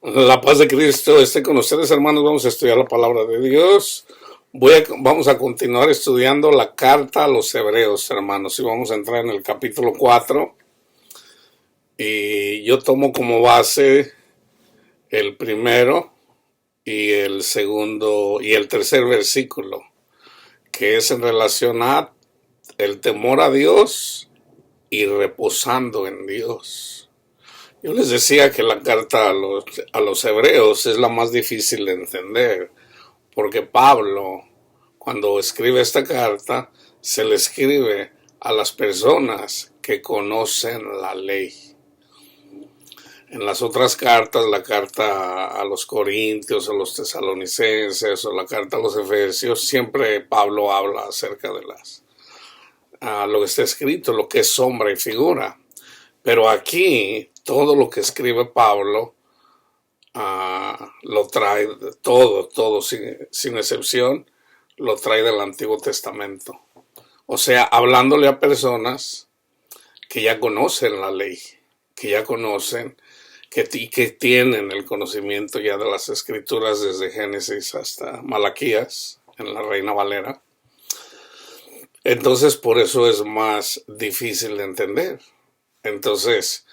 La paz de Cristo esté con ustedes, hermanos. Vamos a estudiar la palabra de Dios. Vamos a continuar estudiando la carta a los hebreos, hermanos. Y vamos a entrar en el capítulo 4. Y yo tomo como base el primero y el segundo y el tercer versículo, que es en relación a el temor a Dios y reposando en Dios. Yo les decía que la carta a los hebreos es la más difícil de entender, porque Pablo, cuando escribe esta carta, se le escribe a las personas que conocen la ley. En las otras cartas, la carta a los Corintios, a los Tesalonicenses, o la carta a los Efesios, siempre Pablo habla acerca de lo que está escrito, lo que es sombra y figura. Pero aquí, todo lo que escribe Pablo, lo trae todo sin excepción, lo trae del Antiguo Testamento. O sea, hablándole a personas que ya conocen la ley, que ya conocen, que tienen el conocimiento ya de las Escrituras desde Génesis hasta Malaquías, en la Reina Valera. Entonces, por eso es más difícil de entender. Entonces,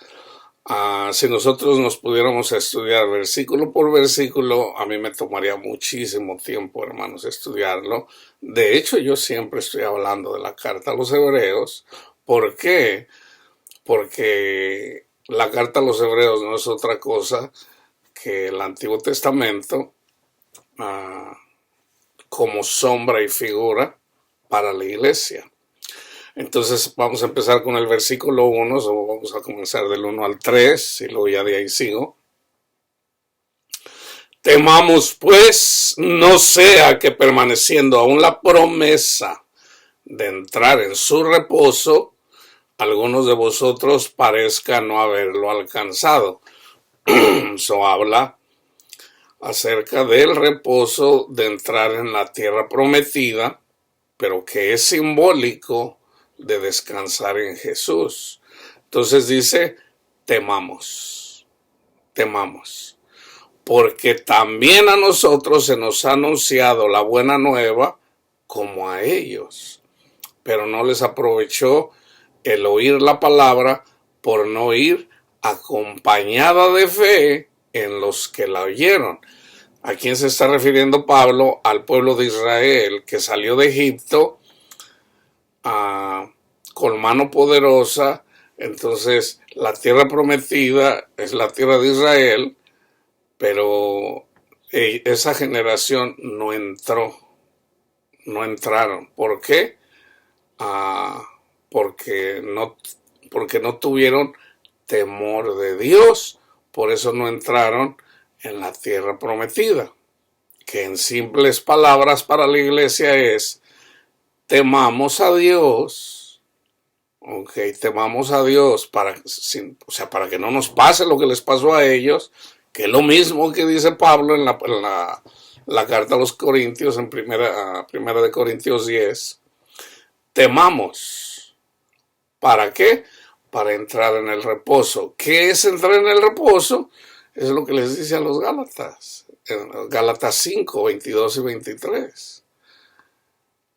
si nosotros nos pudiéramos estudiar versículo por versículo, a mí me tomaría muchísimo tiempo, hermanos, estudiarlo. De hecho, yo siempre estoy hablando de la carta a los hebreos. ¿Por qué? Porque la carta a los hebreos no es otra cosa que el Antiguo Testamento como sombra y figura para la iglesia. Entonces vamos a empezar con el versículo 1, o vamos a comenzar del 1 al 3 y luego ya de ahí sigo. Temamos pues, no sea que permaneciendo aún la promesa de entrar en su reposo, algunos de vosotros parezca no haberlo alcanzado. Eso habla acerca del reposo de entrar en la tierra prometida, pero que es simbólico de descansar en Jesús. Entonces dice, temamos, porque también a nosotros se nos ha anunciado la buena nueva como a ellos, pero no les aprovechó el oír la palabra por no ir acompañada de fe en los que la oyeron. ¿A quién se está refiriendo Pablo? Al pueblo de Israel que salió de Egipto con mano poderosa. Entonces la tierra prometida es la tierra de Israel, pero esa generación no entraron. ¿Por qué? Porque no tuvieron temor de Dios, por eso no entraron en la tierra prometida, que en simples palabras para la iglesia es temamos a Dios, temamos a Dios para que no nos pase lo que les pasó a ellos, que es lo mismo que dice Pablo en la carta a los Corintios, en primera de Corintios 10, temamos. ¿Para qué? Para entrar en el reposo. ¿Qué es entrar en el reposo? Es lo que les dice a los Gálatas, en Gálatas 5, 22 y 23,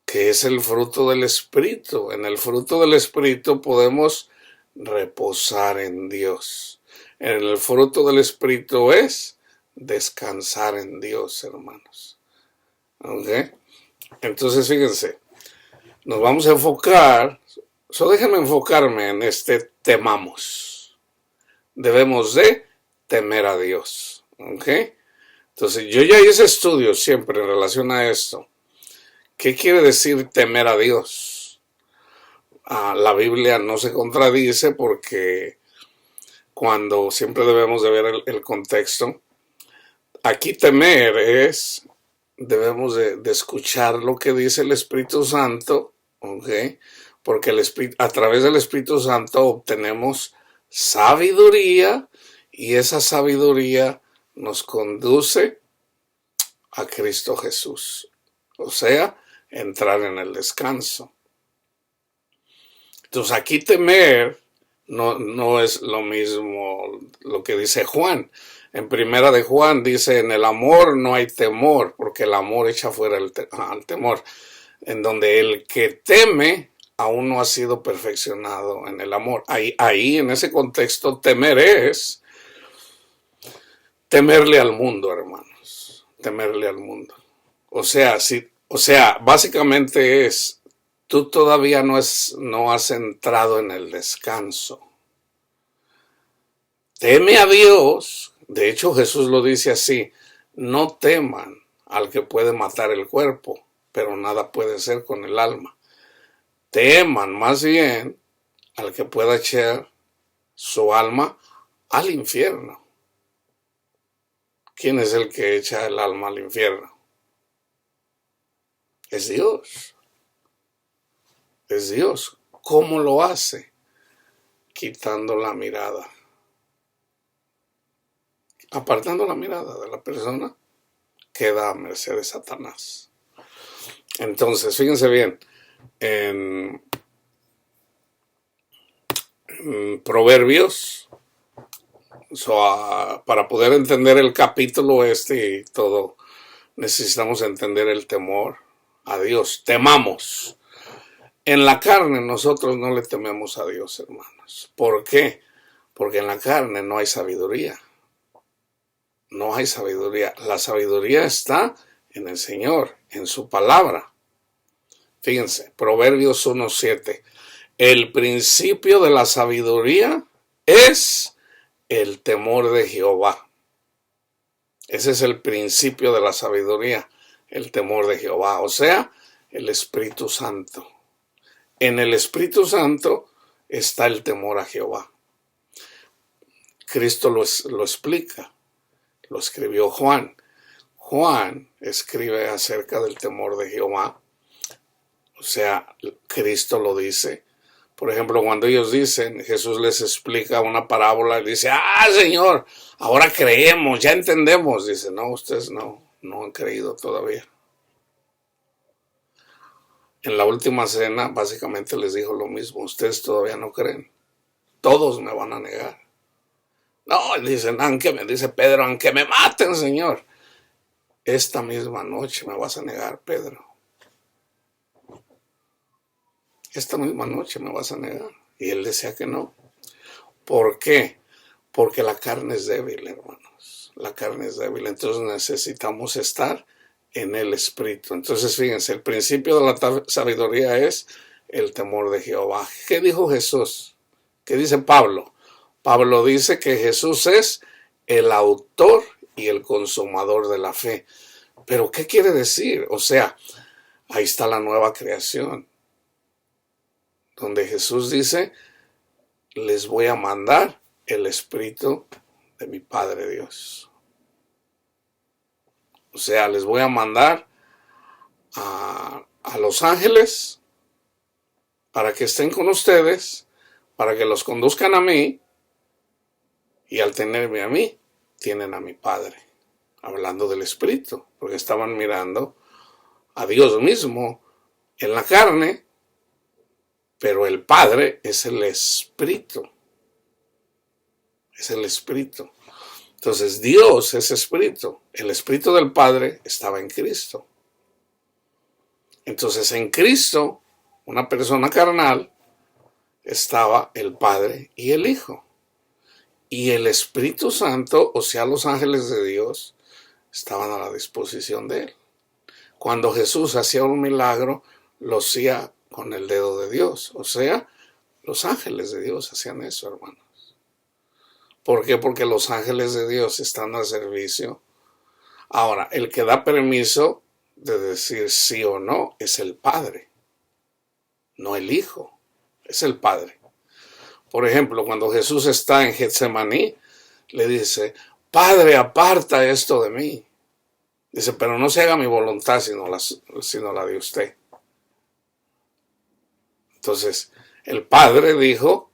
que es el fruto del Espíritu. En el fruto del Espíritu podemos reposar en Dios. En el fruto del Espíritu es descansar en Dios, hermanos. Entonces, fíjense, nos vamos a enfocar. Déjenme enfocarme en este temamos. Debemos de temer a Dios. Entonces, yo ya hice estudios siempre en relación a esto. ¿Qué quiere decir temer a Dios? La Biblia no se contradice porque cuando siempre debemos de ver el contexto. Aquí temer es, debemos de escuchar lo que dice el Espíritu Santo, porque a través del Espíritu Santo obtenemos sabiduría y esa sabiduría nos conduce a Cristo Jesús, o sea, entrar en el descanso. Entonces aquí temer no es lo mismo lo que dice Juan. En primera de Juan dice, en el amor no hay temor, porque el amor echa fuera el temor. En donde el que teme aún no ha sido perfeccionado en el amor. Ahí en ese contexto, temer es temerle al mundo, hermanos. Temerle al mundo. O sea, básicamente es, tú todavía no has entrado en el descanso. Teme a Dios. De hecho, Jesús lo dice así, no teman al que puede matar el cuerpo, pero nada puede hacer con el alma. Teman más bien al que pueda echar su alma al infierno. ¿Quién es el que echa el alma al infierno? Es Dios. Es Dios. ¿Cómo lo hace? Quitando la mirada. Apartando la mirada de la persona, queda a merced de Satanás. Entonces, fíjense bien, en Proverbios, para poder entender el capítulo y todo, necesitamos entender el temor a Dios. Temamos. En la carne nosotros no le tememos a Dios, hermanos. ¿Por qué? Porque en la carne no hay sabiduría. No hay sabiduría. La sabiduría está en el Señor, en su palabra. Fíjense, Proverbios 1:7. El principio de la sabiduría es el temor de Jehová. Ese es el principio de la sabiduría, el temor de Jehová, o sea, el Espíritu Santo. En el Espíritu Santo está el temor a Jehová. Cristo lo explica. Lo escribió Juan. Juan escribe acerca del temor de Jehová. O sea, Cristo lo dice. Por ejemplo, cuando ellos dicen, Jesús les explica una parábola y dice, Señor, ahora creemos, ya entendemos. Dice, no, ustedes no han creído todavía. En la última cena, básicamente les dijo lo mismo, ustedes todavía no creen. Todos me van a negar. No, dicen, dice Pedro, aunque me maten, Señor. Esta misma noche me vas a negar, Pedro. Esta misma noche me vas a negar. Y él decía que no. ¿Por qué? Porque la carne es débil, hermanos. La carne es débil. Entonces necesitamos estar en el Espíritu. Entonces, fíjense, el principio de la sabiduría es el temor de Jehová. ¿Qué dijo Jesús? ¿Qué dice Pablo? Pablo dice que Jesús es el autor y el consumador de la fe. ¿Pero qué quiere decir? O sea, ahí está la nueva creación, donde Jesús dice, les voy a mandar el Espíritu de mi Padre Dios. O sea, les voy a mandar a los ángeles para que estén con ustedes, para que los conduzcan a mí, y al tenerme a mí, tienen a mi Padre. Hablando del Espíritu, porque estaban mirando a Dios mismo en la carne, pero el Padre es el Espíritu. Es el Espíritu. Entonces Dios es Espíritu. El Espíritu del Padre estaba en Cristo. Entonces en Cristo, una persona carnal, estaba el Padre y el Hijo. Y el Espíritu Santo, o sea, los ángeles de Dios, estaban a la disposición de él. Cuando Jesús hacía un milagro, lo hacía con el dedo de Dios. O sea, los ángeles de Dios hacían eso, hermanos. ¿Por qué? Porque los ángeles de Dios están al servicio. Ahora, el que da permiso de decir sí o no es el Padre, no el Hijo, es el Padre. Por ejemplo, cuando Jesús está en Getsemaní, le dice, Padre, aparta esto de mí. Dice, pero no se haga mi voluntad sino la de usted. Entonces, el Padre dijo,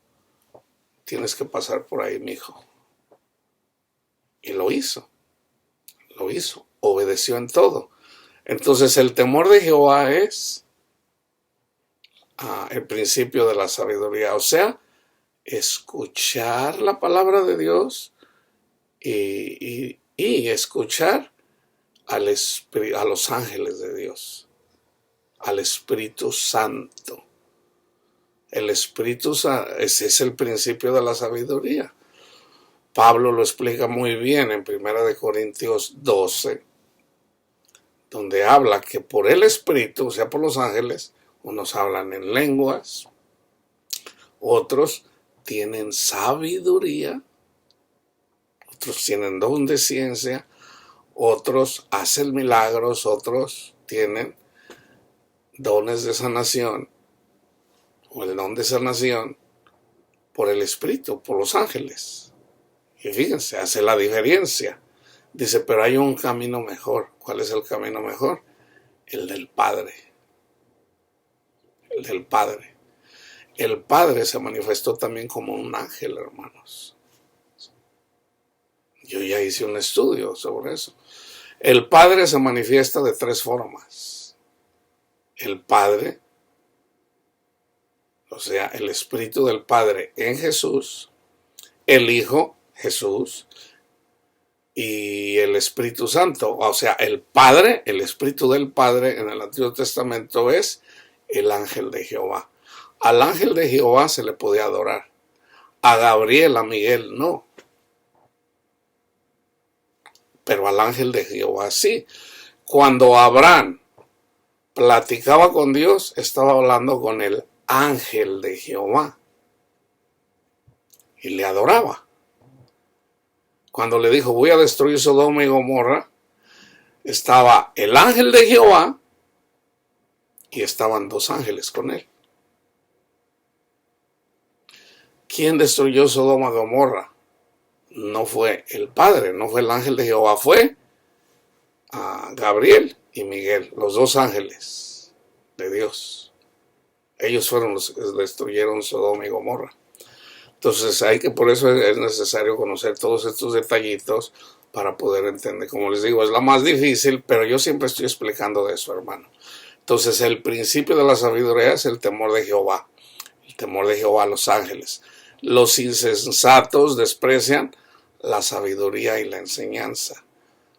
tienes que pasar por ahí, mi hijo. Y lo hizo, obedeció en todo. Entonces, el temor de Jehová es el principio de la sabiduría, o sea, escuchar la palabra de Dios y escuchar a los ángeles de Dios, al Espíritu Santo. El Espíritu Santo, ese es el principio de la sabiduría. Pablo lo explica muy bien en 1 Corintios 12, donde habla que por el Espíritu, o sea, por los ángeles, unos hablan en lenguas, otros tienen sabiduría, otros tienen don de ciencia, otros hacen milagros, otros tienen dones de sanación, o el don de sanación por el Espíritu, por los ángeles. Y fíjense, hace la diferencia. Dice, pero hay un camino mejor. ¿Cuál es el camino mejor? El del Padre. El del Padre. El Padre se manifestó también como un ángel, hermanos. Yo ya hice un estudio sobre eso. El Padre se manifiesta de 3 formas. El Padre, o sea, el Espíritu del Padre en Jesús, el Hijo, Jesús, y el Espíritu Santo. O sea, el Padre, el Espíritu del Padre en el Antiguo Testamento es el ángel de Jehová. Al ángel de Jehová se le podía adorar. A Gabriel, a Miguel, no. Pero al ángel de Jehová sí. Cuando Abraham platicaba con Dios, estaba hablando con el ángel de Jehová. Y le adoraba. Cuando le dijo, voy a destruir Sodoma y Gomorra, estaba el ángel de Jehová y estaban 2 ángeles con él. ¿Quién destruyó Sodoma y Gomorra? No fue el Padre, no fue el ángel de Jehová, fue Gabriel y Miguel, los 2 ángeles de Dios. Ellos fueron los que destruyeron Sodoma y Gomorra. Entonces por eso es necesario conocer todos estos detallitos para poder entender. Como les digo, es la más difícil, pero yo siempre estoy explicando de eso, hermano. Entonces el principio de la sabiduría es el temor de Jehová. El temor de Jehová a los ángeles. Los insensatos desprecian la sabiduría y la enseñanza.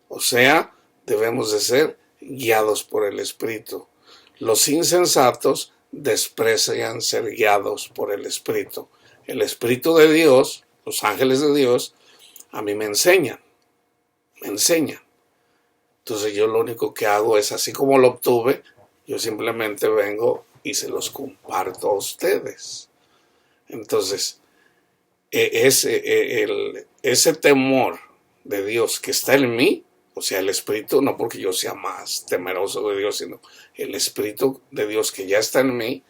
O sea, debemos de ser guiados por el Espíritu. Los insensatos desprecian ser guiados por el Espíritu. El Espíritu de Dios, los ángeles de Dios, a mí me enseñan. Entonces yo lo único que hago es, así como lo obtuve, yo simplemente vengo y se los comparto a ustedes. Entonces, ese temor de Dios que está en mí, o sea, el Espíritu, no porque yo sea más temeroso de Dios, sino el Espíritu de Dios que ya está en mí,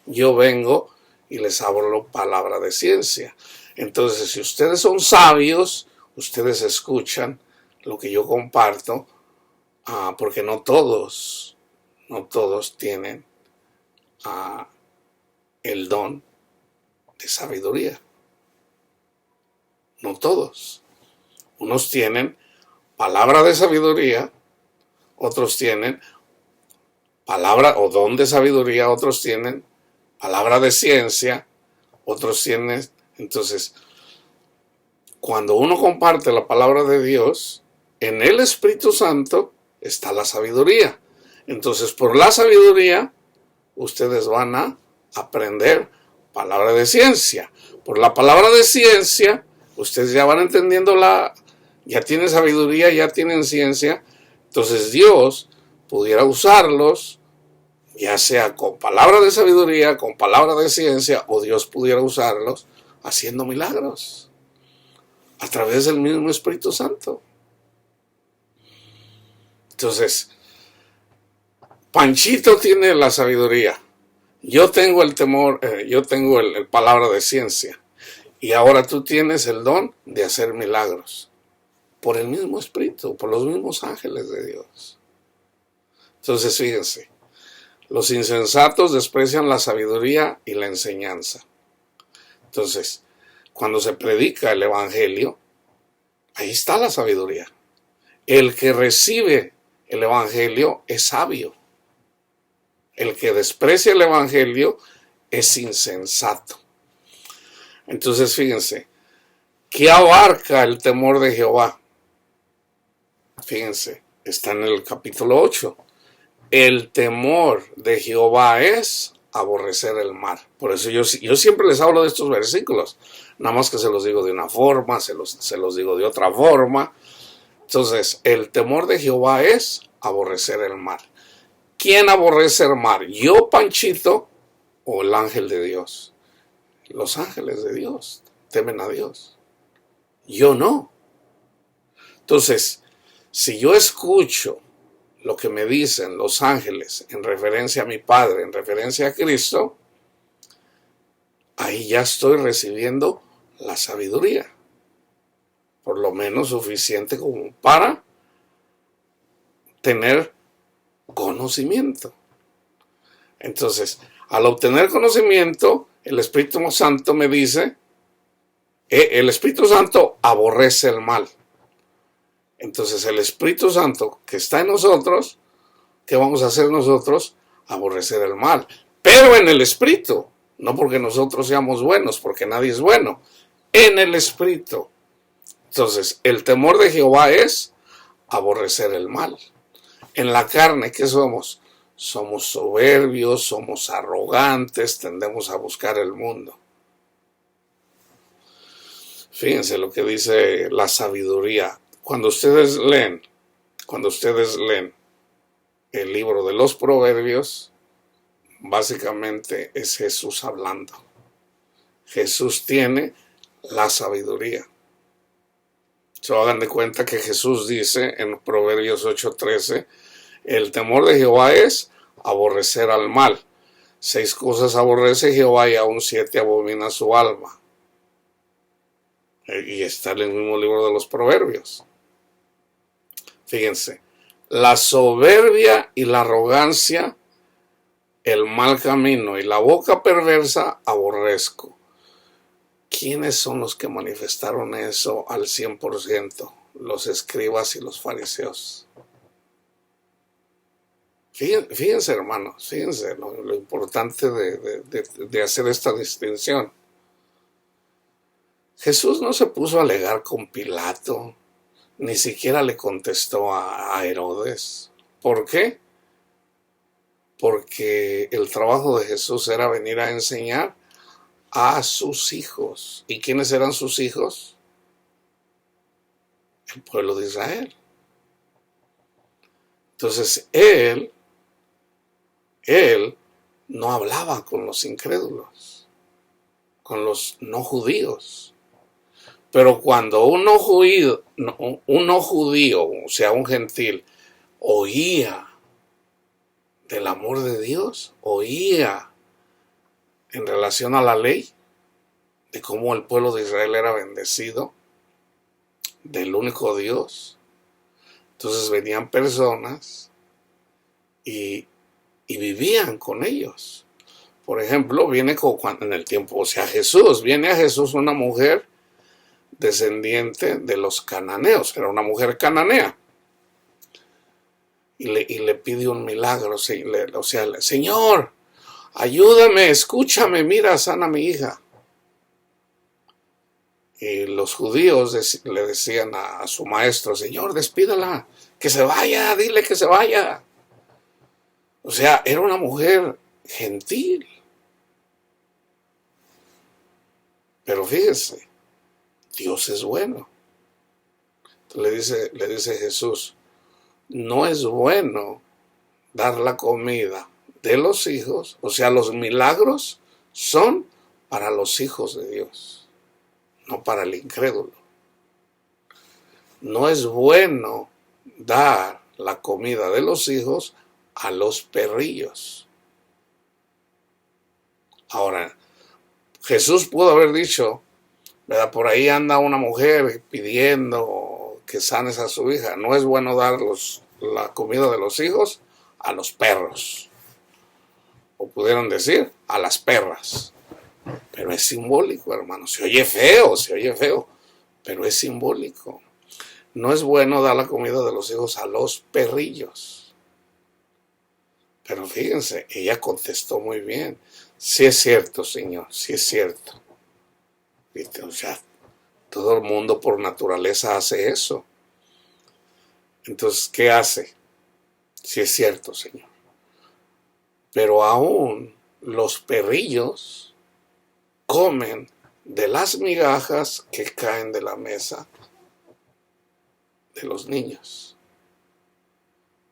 yo vengo y les hablo palabra de ciencia. Entonces, si ustedes son sabios, ustedes escuchan lo que yo comparto, porque no todos tienen el don de sabiduría. No todos. Unos tienen palabra de sabiduría, otros tienen palabra o don de sabiduría, otros tienen palabra de ciencia, otros tienen. Entonces, cuando uno comparte la palabra de Dios, en el Espíritu Santo está la sabiduría. Entonces, por la sabiduría, ustedes van a aprender palabra de ciencia. Por la palabra de ciencia, ustedes ya van entendiendo ya tienen sabiduría, ya tienen ciencia. Entonces, Dios pudiera usarlos, ya sea con palabra de sabiduría, con palabra de ciencia, o Dios pudiera usarlos haciendo milagros a través del mismo Espíritu Santo. Entonces, Panchito tiene la sabiduría, yo tengo el temor, yo tengo el palabra de ciencia, y ahora tú tienes el don de hacer milagros por el mismo Espíritu, por los mismos ángeles de Dios. Entonces, fíjense, los insensatos desprecian la sabiduría y la enseñanza. Entonces, cuando se predica el Evangelio, ahí está la sabiduría. El que recibe el Evangelio es sabio. El que desprecia el Evangelio es insensato. Entonces fíjense, ¿qué abarca el temor de Jehová? Fíjense, está en el capítulo 8. El temor de Jehová es aborrecer el mal. Por eso yo siempre les hablo de estos versículos, nada más que se los digo de una forma, se los digo de otra forma. Entonces, el temor de Jehová es aborrecer el mal. ¿Quién aborrece el mal? ¿Yo, Panchito, o el ángel de Dios? Los ángeles de Dios temen a Dios. Yo no. Entonces, si yo escucho lo que me dicen los ángeles en referencia a mi Padre, en referencia a Cristo, ahí ya estoy recibiendo la sabiduría, por lo menos suficiente como para tener conocimiento. Entonces, al obtener conocimiento, el Espíritu Santo me dice, el Espíritu Santo aborrece el mal. Entonces el Espíritu Santo que está en nosotros, ¿qué vamos a hacer nosotros? Aborrecer el mal. Pero en el Espíritu, no porque nosotros seamos buenos, porque nadie es bueno. En el Espíritu. Entonces, el temor de Jehová es aborrecer el mal. En la carne, ¿qué somos? Somos soberbios, somos arrogantes, tendemos a buscar el mundo. Fíjense lo que dice la sabiduría. Cuando ustedes leen el libro de los Proverbios, básicamente es Jesús hablando. Jesús tiene la sabiduría. Se hagan de cuenta que Jesús dice en Proverbios 8:13, el temor de Jehová es aborrecer al mal. 6 cosas aborrece Jehová y aún 7 abomina su alma. Y está en el mismo libro de los Proverbios. Fíjense, la soberbia y la arrogancia, el mal camino y la boca perversa aborrezco. ¿Quiénes son los que manifestaron eso al 100%? Los escribas y los fariseos. Fíjense, hermanos, fíjense lo importante de hacer esta distinción. Jesús no se puso a alegar con Pilato, ni siquiera le contestó a Herodes. ¿Por qué? Porque el trabajo de Jesús era venir a enseñar a sus hijos. ¿Y quiénes eran sus hijos? El pueblo de Israel. Entonces, él no hablaba con los incrédulos, con los no judíos. Pero cuando un no judío, o sea, un gentil, oía del amor de Dios, oía en relación a la ley, de cómo el pueblo de Israel era bendecido, del único Dios, entonces venían personas y vivían con ellos. Por ejemplo, viene en el tiempo, o sea, viene a Jesús una mujer descendiente de los cananeos, era una mujer cananea, y le pide un milagro, o sea, Señor, ayúdame, escúchame, mira, sana a mi hija. Y los judíos le decían a su maestro, Señor, despídala, que se vaya, dile que se vaya. O sea, era una mujer gentil. Pero fíjese, Dios es bueno. Entonces le dice Jesús, no es bueno dar la comida de los hijos, o sea, los milagros son para los hijos de Dios, no para el incrédulo. No es bueno dar la comida de los hijos a los perrillos. Ahora, Jesús pudo haber dicho, ¿verdad? Por ahí anda una mujer pidiendo que sanes a su hija. No es bueno dar la comida de los hijos a los perros. O pudieron decir, a las perras. Pero es simbólico, hermano. Se oye feo, pero es simbólico. No es bueno dar la comida de los hijos a los perrillos. Pero fíjense, ella contestó muy bien. Sí es cierto, Señor, sí es cierto. ¿Viste? O sea, todo el mundo por naturaleza hace eso. Entonces, ¿qué hace? Sí es cierto, Señor. Pero aún los perrillos comen de las migajas que caen de la mesa de los niños.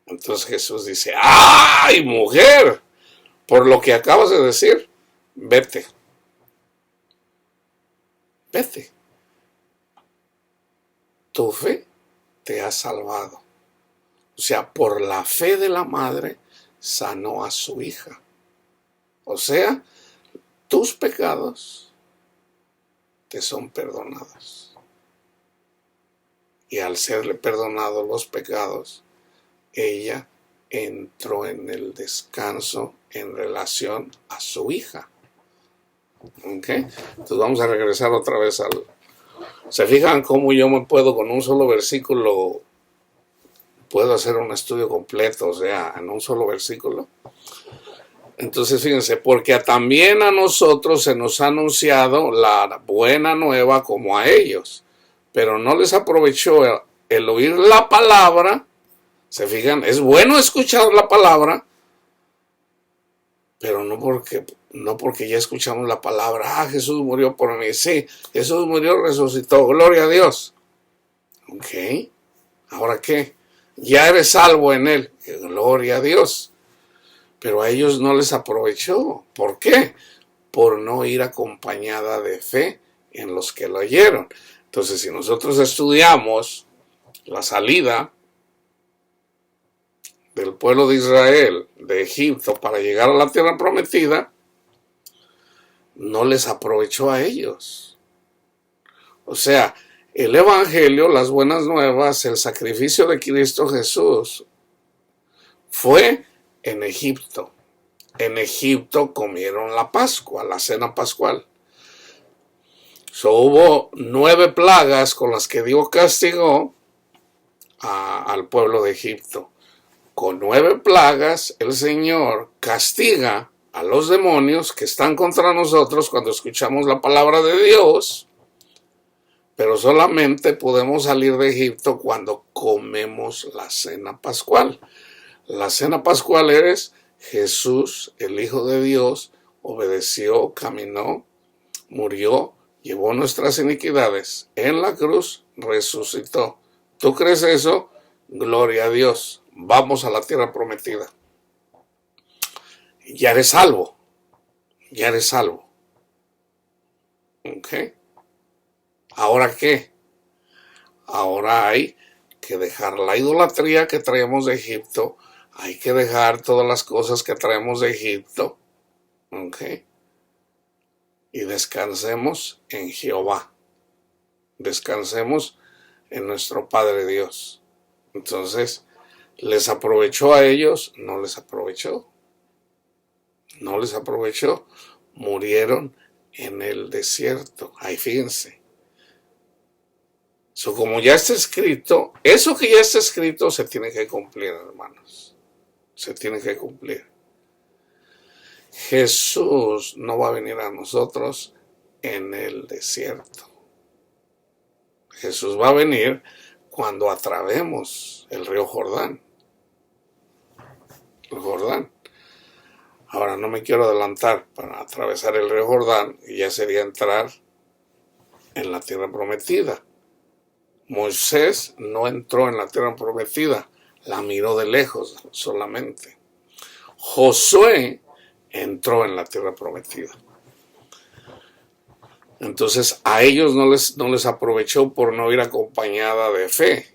Entonces Jesús dice, ¡ay, mujer! Por lo que acabas de decir, vete. Vete. Tu fe te ha salvado. O sea, por la fe de la madre sanó a su hija. O sea, tus pecados te son perdonados. Y al serle perdonados los pecados, ella entró en el descanso en relación a su hija. ¿Ok? Entonces vamos a regresar otra vez al... ¿Se fijan cómo yo me puedo con un solo versículo, puedo hacer un estudio completo, o sea, en un solo versículo? Entonces fíjense, porque también a nosotros se nos ha anunciado la buena nueva como a ellos, pero no les aprovechó el oír la palabra. Se fijan, es bueno escuchar la palabra, pero no porque ya escuchamos la palabra, Jesús murió por mí. Sí, Jesús murió, resucitó, gloria a Dios. Ok, ¿ahora qué? Ya eres salvo en él, gloria a Dios. Pero a ellos no les aprovechó. ¿Por qué? Por no ir acompañada de fe en los que lo oyeron. Entonces, si nosotros estudiamos la salida del pueblo de Israel de Egipto para llegar a la tierra prometida, no les aprovechó a ellos. O sea, el evangelio, las buenas nuevas, el sacrificio de Cristo Jesús fue en Egipto. En Egipto comieron la Pascua, la cena pascual. Hubo 9 plagas con las que Dios castigó al pueblo de Egipto. Con 9 plagas el Señor castiga a los demonios que están contra nosotros cuando escuchamos la palabra de Dios, pero solamente podemos salir de Egipto cuando comemos la cena pascual. La cena pascual es Jesús, el Hijo de Dios, obedeció, caminó, murió, llevó nuestras iniquidades en la cruz, resucitó. ¿Tú crees eso? Gloria a Dios. Vamos a la tierra prometida. Ya eres salvo. Ya eres salvo. ¿Ok? ¿Ahora qué? Ahora hay que dejar la idolatría que traemos de Egipto. Hay que dejar todas las cosas que traemos de Egipto. ¿Ok? Y descansemos en Jehová. Descansemos en nuestro Padre Dios. Entonces, ¿les aprovechó a ellos? No les aprovechó. No les aprovechó. Murieron en el desierto. Ahí fíjense. Como ya está escrito, eso que ya está escrito se tiene que cumplir, hermanos. Se tiene que cumplir. Jesús no va a venir a nosotros en el desierto. Jesús va a venir cuando atravesemos el río Jordán. El Jordán. Ahora no me quiero adelantar para atravesar el río Jordán y ya sería entrar en la tierra prometida. Moisés no entró en la tierra prometida, la miró de lejos solamente. Josué entró en la tierra prometida. Entonces a ellos no les aprovechó por no ir acompañada de fe.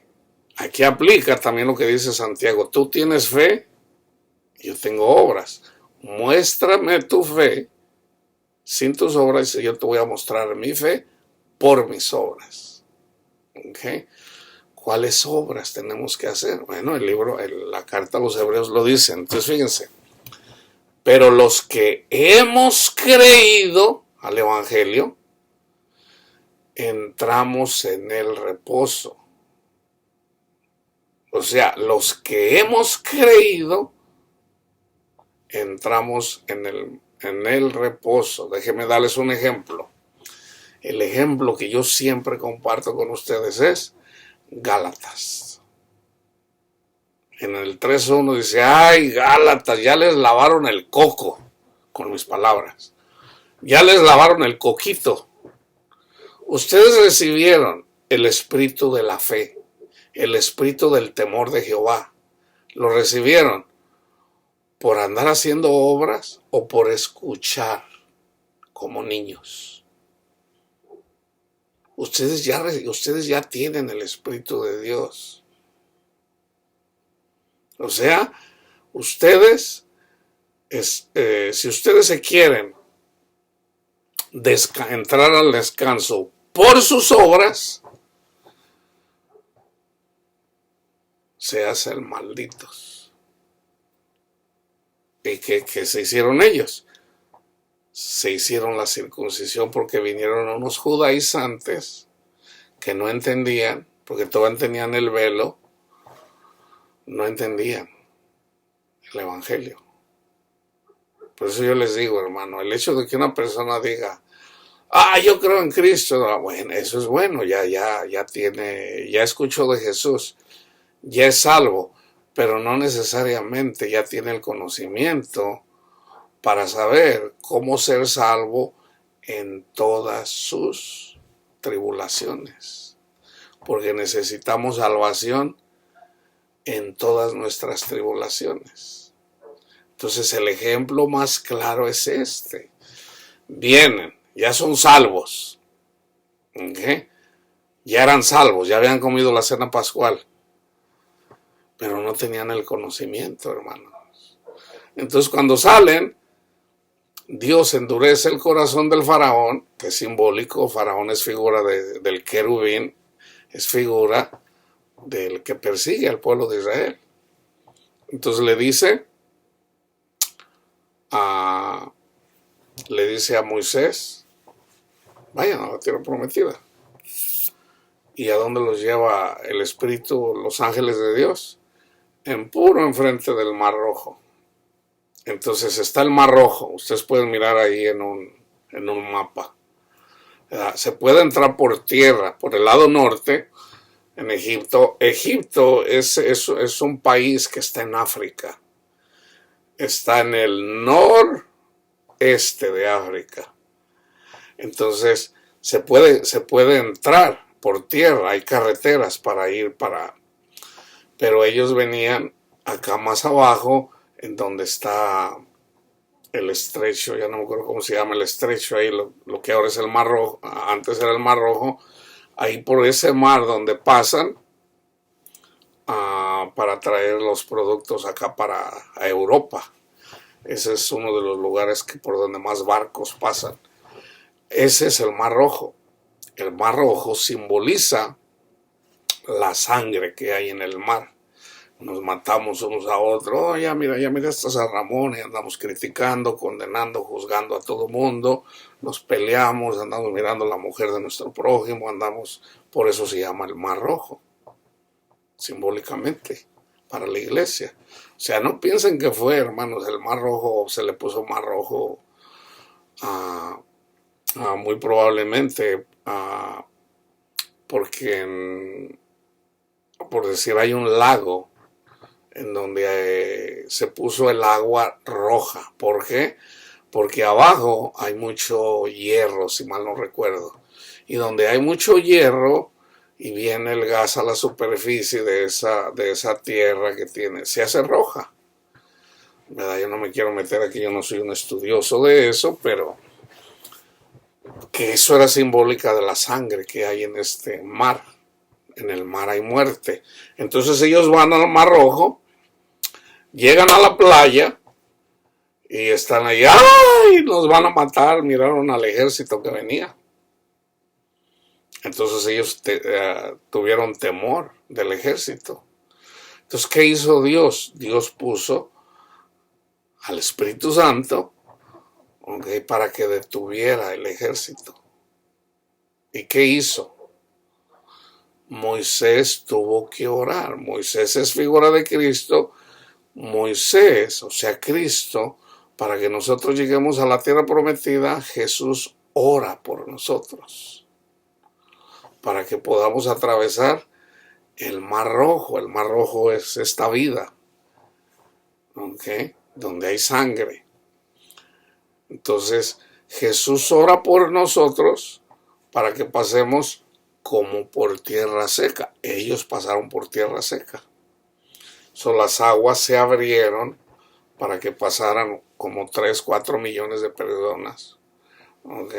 Aquí aplica también lo que dice Santiago. Tú tienes fe, yo tengo obras. Muéstrame tu fe sin tus obras y yo te voy a mostrar mi fe por mis obras. ¿Okay? ¿Cuáles obras tenemos que hacer? Bueno, la carta a los hebreos lo dice. Entonces fíjense. Pero los que hemos creído al evangelio, entramos en el reposo. O sea, los que hemos creído, entramos en el reposo. Déjenme darles un ejemplo. el ejemplo que yo siempre comparto con ustedes es Gálatas. En el 3:1 dice, ay, Gálatas, ya les lavaron el coco, con mis palabras. Ya les lavaron el coquito. Ustedes recibieron el espíritu de la fe, el espíritu del temor de Jehová. ¿Lo recibieron por andar haciendo obras o por escuchar como niños? Ustedes ya tienen el espíritu de Dios. O sea, ustedes, si ustedes se quieren entrar al descanso por sus obras, se hacen malditos. ¿Y qué se hicieron ellos? Se hicieron la circuncisión porque vinieron unos judaizantes que no entendían, porque todavía tenían el velo, no entendían el evangelio. Por eso yo les digo, hermano, el hecho de que una persona diga, yo creo en Cristo, bueno, eso es bueno, ya escuchó de Jesús, ya es salvo, pero no necesariamente ya tiene el conocimiento para saber cómo ser salvo en todas sus tribulaciones, porque necesitamos salvación en todas nuestras tribulaciones. Entonces el ejemplo más claro es este. Vienen, ya son salvos, ¿okay? Ya eran salvos, ya habían comido la cena pascual, pero no tenían el conocimiento, hermanos. Entonces cuando salen, Dios endurece el corazón del faraón, que es simbólico. Faraón es figura del querubín, es figura del que persigue al pueblo de Israel. Entonces le dice a Moisés, vayan a la tierra prometida. ¿Y a dónde los lleva el Espíritu, los ángeles de Dios? Enfrente del Mar Rojo. Entonces está el Mar Rojo, ustedes pueden mirar ahí en un mapa. Se puede entrar por tierra, por el lado norte, en Egipto. Egipto es un país que está en África. Está en el noreste de África. Entonces se puede entrar por tierra, hay carreteras para ir pero ellos venían acá más abajo, en donde está el estrecho, ya no me acuerdo cómo se llama el estrecho, ahí lo que ahora es el Mar Rojo, antes era el Mar Rojo, ahí por ese mar donde pasan para traer los productos acá a Europa. Ese es uno de los lugares por donde más barcos pasan. Ese es el Mar Rojo. El Mar Rojo simboliza la sangre que hay en el mar. Nos matamos unos a otros. Ya mira, está San Ramón, y andamos criticando, condenando, juzgando a todo mundo. Nos peleamos, andamos mirando a la mujer de nuestro prójimo, por eso se llama el Mar Rojo, simbólicamente, para la iglesia. O sea, no piensen que fue, hermanos, el Mar Rojo, se le puso Mar Rojo muy probablemente porque, por decir, hay un lago en donde se puso el agua roja. ¿Por qué? Porque abajo hay mucho hierro, si mal no recuerdo. Y donde hay mucho hierro y viene el gas a la superficie de esa tierra que tiene, se hace roja. ¿Verdad? Yo no me quiero meter aquí, yo no soy un estudioso de eso, pero que eso era simbólica de la sangre que hay en este mar. En el mar hay muerte. Entonces ellos van al Mar Rojo, llegan a la playa y están ahí, ¡ay! Nos van a matar. Miraron al ejército que venía. Entonces ellos tuvieron temor del ejército. Entonces, ¿qué hizo Dios? Dios puso al Espíritu Santo, para que detuviera el ejército. ¿Y qué hizo? Moisés tuvo que orar. Moisés es figura de Cristo. Moisés, o sea Cristo, para que nosotros lleguemos a la tierra prometida, Jesús ora por nosotros para que podamos atravesar el Mar Rojo. El Mar Rojo es esta vida, ¿ok? Donde hay sangre. Entonces, Jesús ora por nosotros para que pasemos como por tierra seca. Ellos pasaron por tierra seca. Las aguas se abrieron para que pasaran como 3, 4 millones de personas, ¿ok?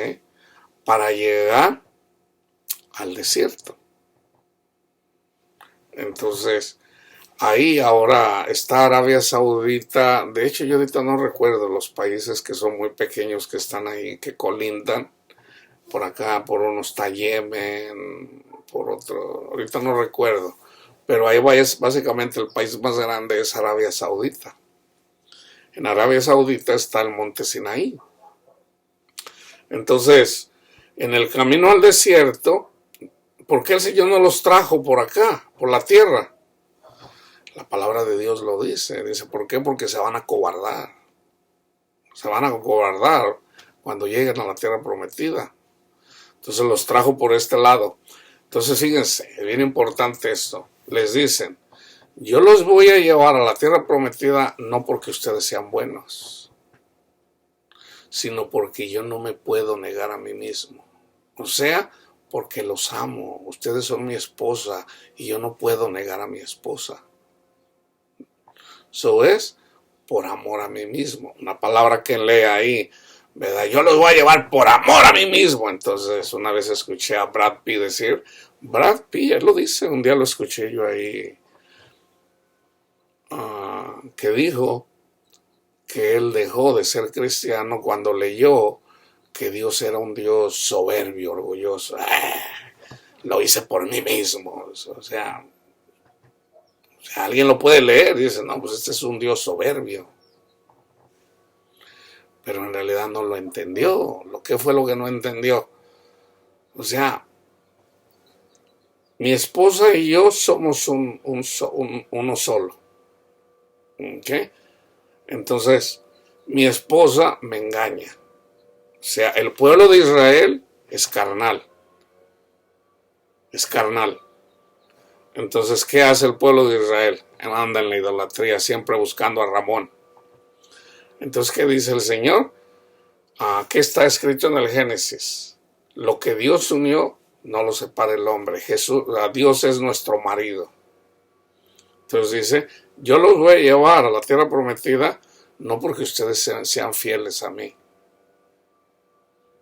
Para llegar al desierto. Entonces, ahí ahora está Arabia Saudita. De hecho, yo ahorita no recuerdo los países que son muy pequeños que están ahí, que colindan. Por acá, por uno está Yemen, por otro, ahorita no recuerdo. Pero ahí básicamente el país más grande es Arabia Saudita. En Arabia Saudita está el monte Sinaí. Entonces, en el camino al desierto, ¿por qué el Señor no los trajo por acá, por la tierra? La palabra de Dios lo dice. Dice, ¿por qué? Porque se van a acobardar. Se van a acobardar cuando lleguen a la tierra prometida. Entonces los trajo por este lado. Entonces fíjense, es bien importante esto. Les dicen, yo los voy a llevar a la tierra prometida no porque ustedes sean buenos, sino porque yo no me puedo negar a mí mismo. O sea, porque los amo. Ustedes son mi esposa y yo no puedo negar a mi esposa. Eso es por amor a mí mismo. Una palabra que lee ahí, ¿verdad? Yo los voy a llevar por amor a mí mismo. Entonces, una vez escuché a Brad Pitt decir, Brad Pitt, él lo dice, un día lo escuché yo ahí, que dijo que él dejó de ser cristiano cuando leyó que Dios era un Dios soberbio, orgulloso. Lo hice por mí mismo. O sea, alguien lo puede leer y dice, no, pues este es un Dios soberbio. Pero en realidad no lo entendió. ¿Qué fue lo que no entendió? O sea, mi esposa y yo somos uno solo. ¿Ok? Entonces, mi esposa me engaña. O sea, el pueblo de Israel es carnal. Es carnal. Entonces, ¿qué hace el pueblo de Israel? Anda en la idolatría, siempre buscando a Ramón. Entonces, ¿qué dice el Señor? ¿Qué está escrito en el Génesis? Lo que Dios unió, no lo separa el hombre. Dios es nuestro marido. Entonces dice, yo los voy a llevar a la tierra prometida, no porque ustedes sean fieles a mí.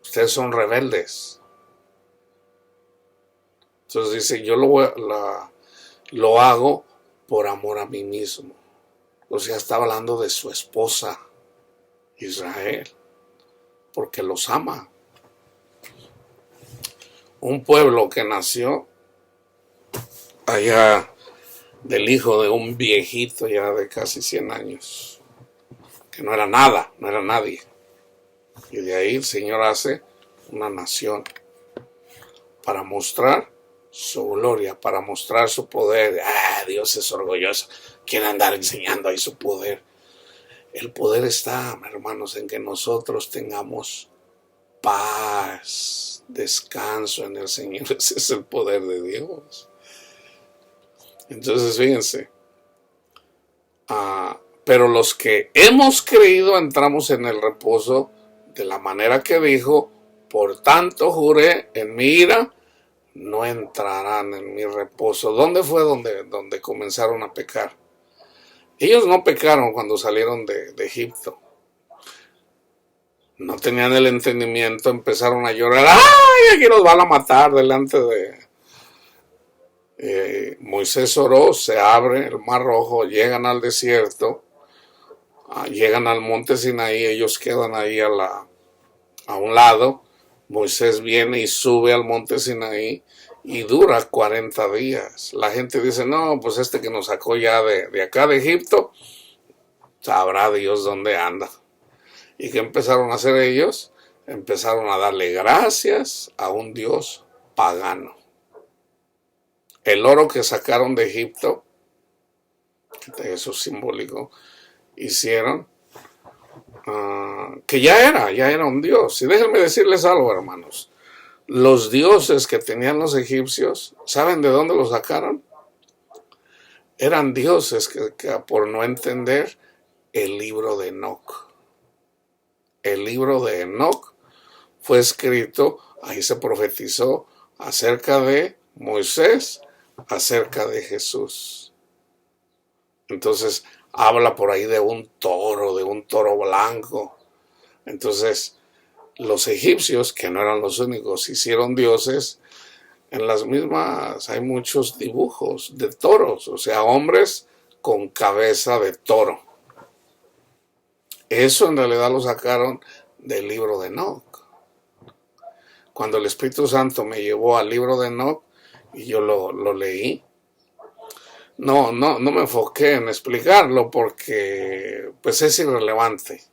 Ustedes son rebeldes. Entonces dice, yo lo hago por amor a mí mismo. O sea, está hablando de su esposa, Israel, porque los ama. Un pueblo que nació allá del hijo de un viejito ya de casi 100 años, que no era nada, no era nadie. Y de ahí el Señor hace una nación para mostrar su gloria, para mostrar su poder. Dios es orgulloso, quiere andar enseñando ahí su poder. El poder está, hermanos, en que nosotros tengamos paz, descanso en el Señor. Ese es el poder de Dios. Entonces, fíjense, pero los que hemos creído entramos en el reposo de la manera que dijo, por tanto juré en mi ira, no entrarán en mi reposo. ¿Dónde fue donde comenzaron a pecar? Ellos no pecaron cuando salieron de Egipto. No tenían el entendimiento, empezaron a llorar. ¡Ay, aquí nos van a matar! Delante de Moisés oró, se abre el Mar Rojo, llegan al desierto, llegan al monte Sinaí, ellos quedan ahí a un lado. Moisés viene y sube al monte Sinaí y dura 40 días. La gente dice, no, pues este que nos sacó ya de acá de Egipto, sabrá Dios dónde anda. ¿Y qué empezaron a hacer ellos? Empezaron a darle gracias a un Dios pagano. El oro que sacaron de Egipto, eso es simbólico, hicieron que ya era un dios. Y déjenme decirles algo, hermanos. Los dioses que tenían los egipcios, ¿saben de dónde los sacaron? Eran dioses que por no entender el libro de Enoc. El libro de Enoc fue escrito, ahí se profetizó acerca de Moisés, acerca de Jesús. Entonces habla por ahí de un toro blanco. Entonces los egipcios, que no eran los únicos, hicieron dioses. En las mismas hay muchos dibujos de toros, o sea, hombres con cabeza de toro. Eso en realidad lo sacaron del libro de Enoc. Cuando el Espíritu Santo me llevó al libro de Enoc y yo lo leí, no me enfoqué en explicarlo porque pues es irrelevante.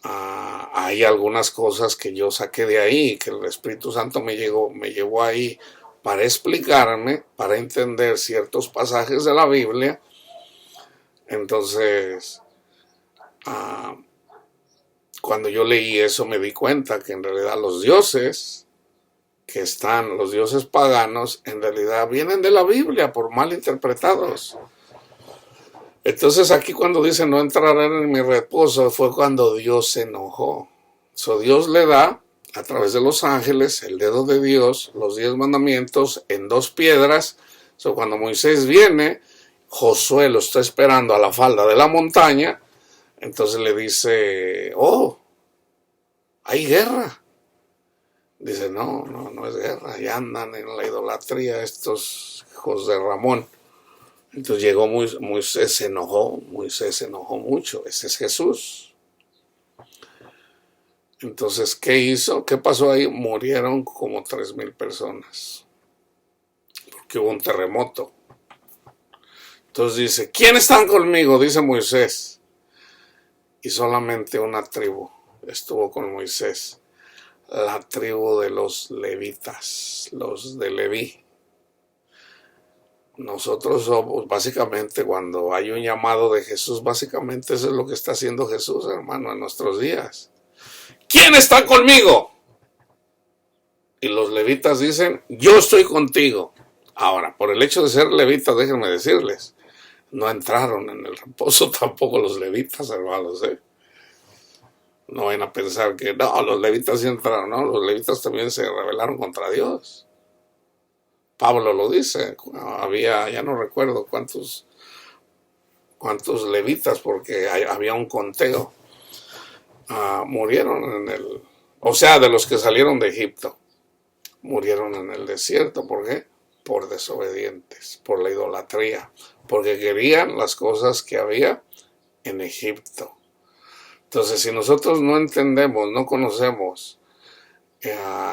Hay algunas cosas que yo saqué de ahí, que el Espíritu Santo me llevó ahí para explicarme, para entender ciertos pasajes de la Biblia. Entonces, cuando yo leí eso me di cuenta que en realidad los dioses los dioses paganos, en realidad vienen de la Biblia por mal interpretados. Entonces aquí cuando dice no entrarán en mi reposo fue cuando Dios se enojó. Dios le da a través de los ángeles el dedo de Dios, los 10 mandamientos en 2 piedras. Cuando Moisés viene, Josué lo está esperando a la falda de la montaña. Entonces le dice, hay guerra. Dice, no es guerra, ya andan en la idolatría estos hijos de Ramón. Entonces llegó Moisés se enojó mucho, ese es Jesús. Entonces, ¿qué hizo? ¿Qué pasó ahí? Murieron como 3,000 personas, porque hubo un terremoto. Entonces dice, ¿quiénes están conmigo? Dice Moisés. Y solamente una tribu estuvo con Moisés, la tribu de los levitas, los de Leví. Nosotros somos, básicamente, cuando hay un llamado de Jesús, básicamente eso es lo que está haciendo Jesús, hermano, en nuestros días. ¿Quién está conmigo? Y los levitas dicen, yo estoy contigo. Ahora, por el hecho de ser levitas, déjenme decirles, no entraron en el reposo tampoco los levitas, hermanos, No vayan a pensar que, no, los levitas sí entraron, no, los levitas también se rebelaron contra Dios. Pablo lo dice, ya no recuerdo cuántos levitas, porque había un conteo, murieron de los que salieron de Egipto, murieron en el desierto. ¿Por qué? Por desobedientes, por la idolatría, porque querían las cosas que había en Egipto. Entonces, si nosotros no entendemos, no conocemos,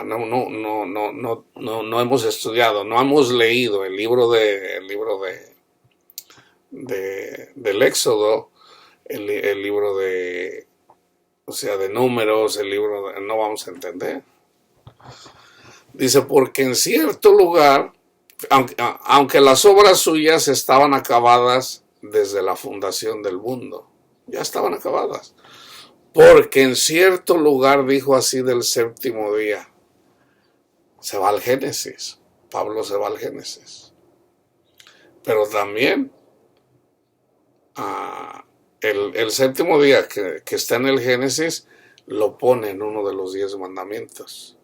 no hemos estudiado, no hemos leído el libro del Éxodo, el libro de Números, no vamos a entender. Dice, porque en cierto lugar, aunque las obras suyas estaban acabadas desde la fundación del mundo, ya estaban acabadas. Porque en cierto lugar dijo así del séptimo día. Se va al Génesis. Pablo se va al Génesis. Pero también el séptimo día que está en el Génesis lo pone en uno de los 10 mandamientos.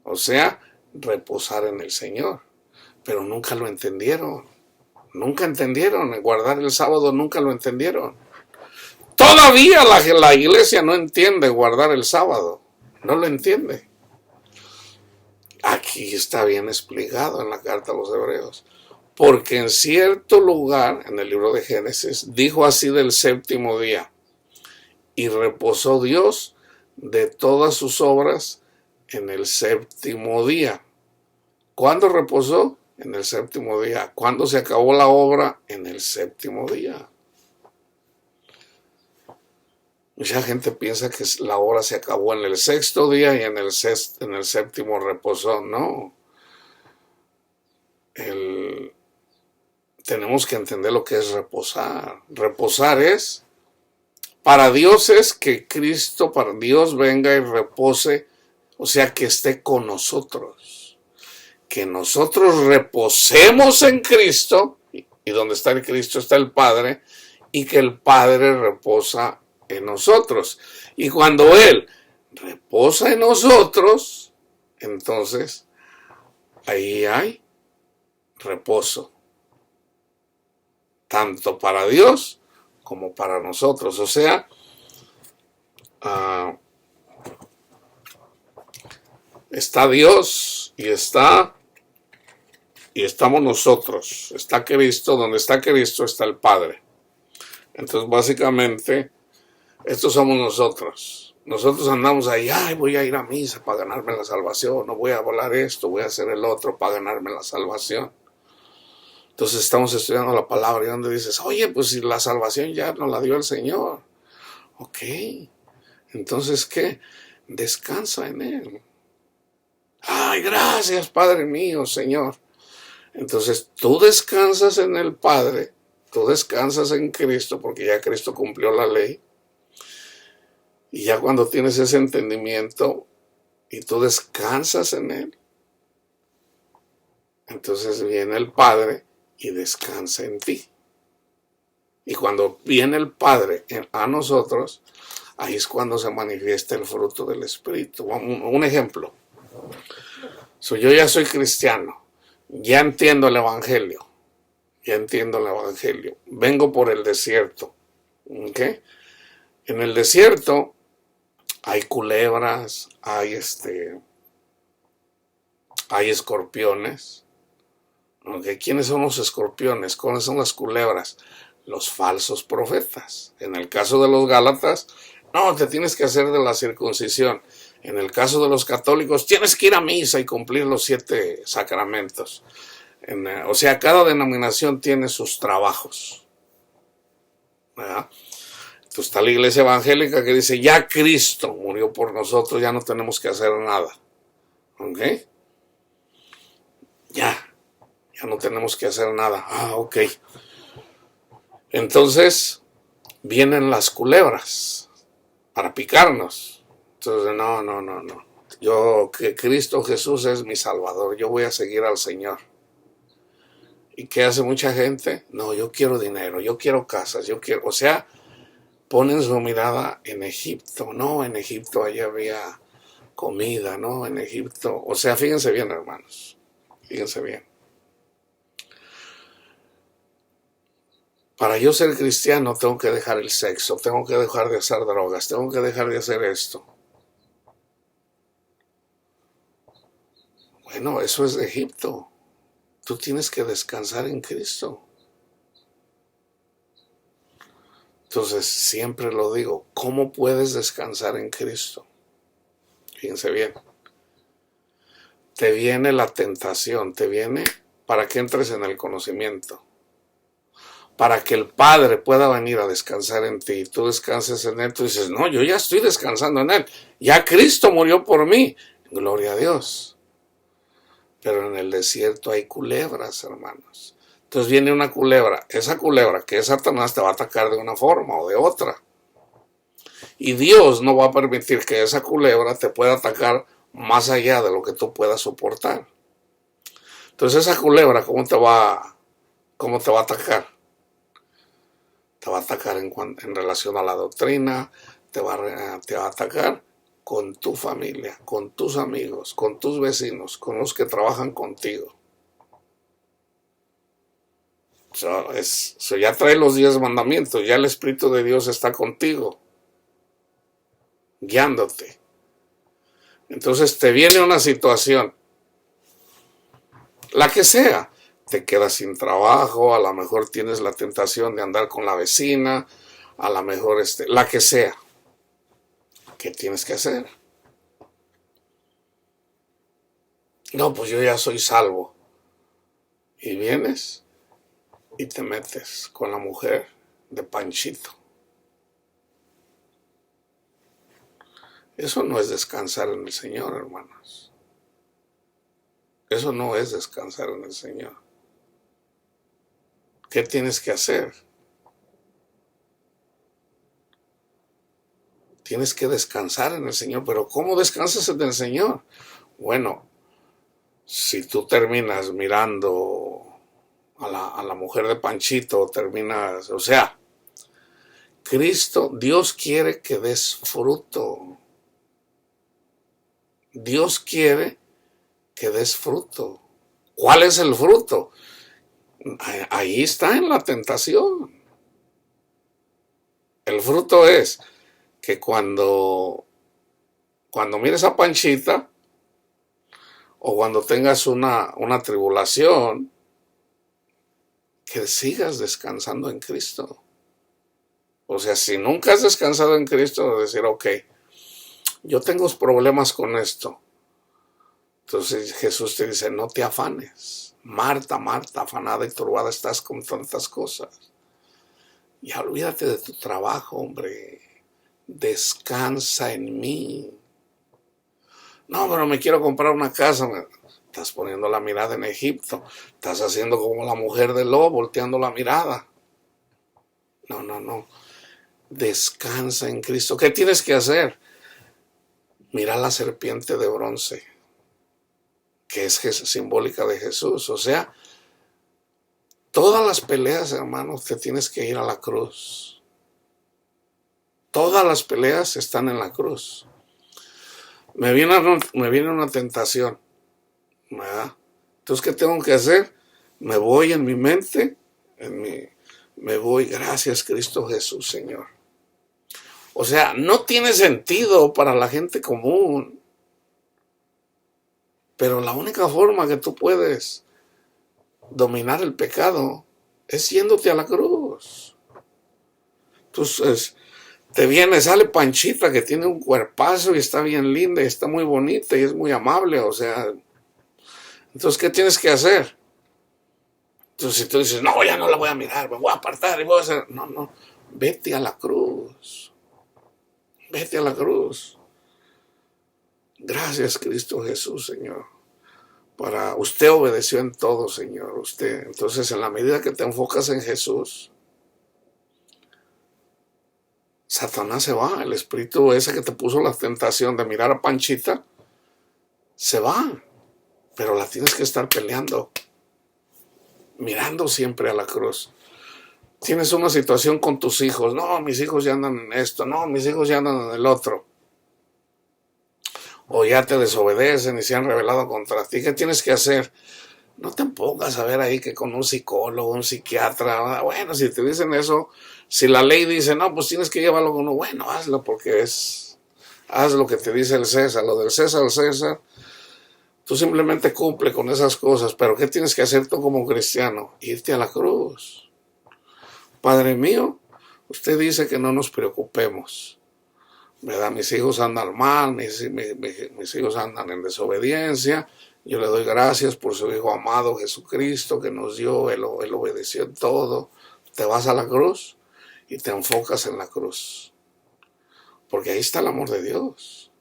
O sea, reposar en el Señor. Pero nunca lo entendieron. Nunca entendieron. Guardar el sábado nunca lo entendieron. Todavía la iglesia no entiende guardar el sábado. No lo entiende. Aquí está bien explicado en la carta a los Hebreos. Porque en cierto lugar, en el libro de Génesis, dijo así del séptimo día. Y reposó Dios de todas sus obras en el séptimo día. ¿Cuándo reposó? En el séptimo día. ¿Cuándo se acabó la obra? En el séptimo día. Mucha gente piensa que la obra se acabó en el sexto día y en el séptimo reposó. No. tenemos que entender lo que es reposar. Reposar es Para Dios es que Cristo, para Dios venga y repose, o sea, que esté con nosotros. Que nosotros reposemos en Cristo, y donde está el Cristo está el Padre, y que el Padre reposa en nosotros. Y cuando Él reposa en nosotros, entonces ahí hay reposo, tanto para Dios como para nosotros. O sea, está Dios y estamos nosotros. Está Cristo, donde está Cristo está el Padre. Entonces, básicamente, estos somos nosotros. Nosotros andamos ahí, ay, voy a ir a misa para ganarme la salvación, no voy a volar esto, voy a hacer el otro para ganarme la salvación. Entonces estamos estudiando la palabra y donde dices, oye, pues si la salvación ya nos la dio el Señor. Ok, entonces, ¿qué? Descansa en Él. Ay, gracias, Padre mío, Señor. Entonces tú descansas en el Padre, tú descansas en Cristo, porque ya Cristo cumplió la ley. Y ya cuando tienes ese entendimiento y tú descansas en Él, entonces viene el Padre y descansa en ti. Y cuando viene el Padre a nosotros, ahí es cuando se manifiesta el fruto del Espíritu. Un ejemplo. Yo ya soy cristiano, ya entiendo el Evangelio, vengo por el desierto. ¿Okay? En el desierto hay culebras, hay escorpiones. ¿Okay? ¿Quiénes son los escorpiones? ¿Cuáles son las culebras? Los falsos profetas. En el caso de los gálatas, no, te tienes que hacer de la circuncisión. En el caso de los católicos, tienes que ir a misa y cumplir los 7 sacramentos. O sea, cada denominación tiene sus trabajos. ¿Verdad? Entonces está la iglesia evangélica que dice, ya Cristo murió por nosotros, ya no tenemos que hacer nada. ¿Ok? Ya no tenemos que hacer nada. Ok. Entonces vienen las culebras para picarnos. Entonces, no. Que Cristo Jesús es mi Salvador. Yo voy a seguir al Señor. ¿Y qué hace mucha gente? No, yo quiero dinero, yo quiero casas, o sea, ponen su mirada en Egipto. No, en Egipto allá había comida, no, en Egipto. O sea, fíjense bien, hermanos. Fíjense bien. Para yo ser cristiano tengo que dejar el sexo, tengo que dejar de hacer drogas, tengo que dejar de hacer esto. Bueno, eso es de Egipto. Tú tienes que descansar en Cristo. Entonces, siempre lo digo, ¿cómo puedes descansar en Cristo? Fíjense bien. Te viene la tentación, te viene para que entres en el conocimiento. Para que el Padre pueda venir a descansar en ti y tú descanses en Él. Tú dices, no, yo ya estoy descansando en Él. Ya Cristo murió por mí. Gloria a Dios. Pero en el desierto hay culebras, hermanos. Entonces viene una culebra. Esa culebra que es Satanás te va a atacar de una forma o de otra. Y Dios no va a permitir que esa culebra te pueda atacar más allá de lo que tú puedas soportar. Entonces esa culebra, ¿cómo te va a atacar? Te va a atacar en relación a la doctrina, te va a atacar con tu familia, con tus amigos, con tus vecinos, con los que trabajan contigo. Ya trae los 10 mandamientos, ya el Espíritu de Dios está contigo, guiándote. Entonces te viene una situación, la que sea, te quedas sin trabajo, a lo mejor tienes la tentación de andar con la vecina, a lo mejor la que sea. ¿Qué tienes que hacer? No, pues yo ya soy salvo. Y vienes y te metes con la mujer de Panchito. Eso no es descansar en el Señor, hermanos. Eso no es descansar en el Señor. ¿Qué tienes que hacer? tienes que descansar en el Señor. Pero ¿cómo descansas en el Señor? Bueno, si tú terminas mirando a la mujer de Panchito, terminas, o sea, Cristo, Dios quiere que des fruto. Dios quiere que des fruto. ¿Cuál es el fruto? Ahí está en la tentación. El fruto es que cuando mires a Panchita o cuando tengas una tribulación, que sigas descansando en Cristo. O sea, si nunca has descansado en Cristo, decir, ok, yo tengo problemas con esto. Entonces Jesús te dice, no te afanes. Marta, Marta, afanada y turbada estás con tantas cosas. Ya olvídate de tu trabajo, hombre. Descansa en mí. No, pero me quiero comprar una casa. Estás poniendo la mirada en Egipto. Estás haciendo como la mujer de Lot, volteando la mirada. No, no, no. Descansa en Cristo. ¿Qué tienes que hacer? Mira la serpiente de bronce, que es simbólica de Jesús. O sea, todas las peleas, hermanos, te tienes que ir a la cruz. Todas las peleas están en la cruz. Me viene una tentación, ¿verdad? Entonces, ¿qué tengo que hacer? Me voy en mi mente, me voy, gracias Cristo Jesús, Señor. O sea, no tiene sentido para la gente común, pero la única forma que tú puedes dominar el pecado es yéndote a la cruz. Entonces, sale Panchita, que tiene un cuerpazo y está bien linda y está muy bonita y es muy amable, o sea, entonces, ¿qué tienes que hacer? Entonces, si tú dices, no, ya no la voy a mirar, me voy a apartar y voy a hacer, no, no, vete a la cruz, vete a la cruz. Gracias, Cristo Jesús, Señor. Usted obedeció en todo, Señor, usted. Entonces, en la medida que te enfocas en Jesús, Satanás se va, el espíritu ese que te puso la tentación de mirar a Panchita, se va, pero la tienes que estar peleando, mirando siempre a la cruz. Tienes una situación con tus hijos, no, mis hijos ya andan en esto, no, mis hijos ya andan en el otro, o ya te desobedecen y se han rebelado contra ti. ¿Qué tienes que hacer? No te pongas a ver ahí que con un psicólogo, un psiquiatra, bueno, si te dicen eso, si la ley dice, no, pues tienes que llevarlo con uno, bueno, hazlo porque haz lo que te dice el César, lo del César al César, tú simplemente cumple con esas cosas, pero ¿qué tienes que hacer tú como cristiano? Irte a la cruz. Padre mío, usted dice que no nos preocupemos, ¿verdad? Mis hijos andan mal, mis hijos andan en desobediencia. Yo le doy gracias por su Hijo amado Jesucristo que nos dio, Él obedeció en todo. Te vas a la cruz y te enfocas en la cruz, porque ahí está el amor de Dios.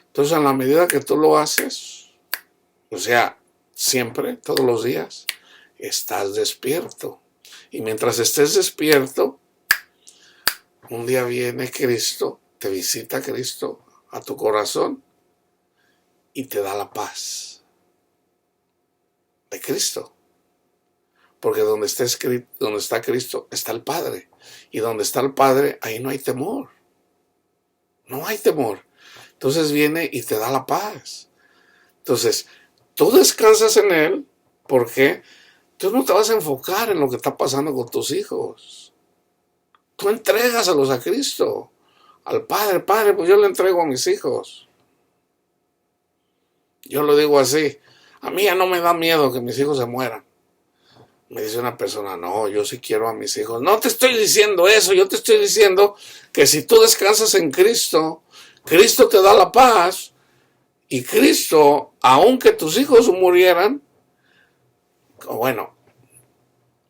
Entonces, en la medida que tú lo haces, o sea, siempre, todos los días, estás despierto. Y mientras estés despierto, un día viene Cristo, te visita Cristo a tu corazón y te da la paz de Cristo. Porque donde está Cristo está el Padre. Y donde está el Padre, ahí no hay temor. No hay temor. Entonces viene y te da la paz. Entonces, tú descansas en Él. ¿Por qué? Tú no te vas a enfocar en lo que está pasando con tus hijos. Tú entrégaselos a Cristo, al Padre. Padre, pues yo le entrego a mis hijos. Yo lo digo así. A mí ya no me da miedo que mis hijos se mueran. Me dice una persona, no, yo sí quiero a mis hijos. No te estoy diciendo eso, yo te estoy diciendo que si tú descansas en Cristo, Cristo te da la paz y Cristo, aunque tus hijos murieran, bueno,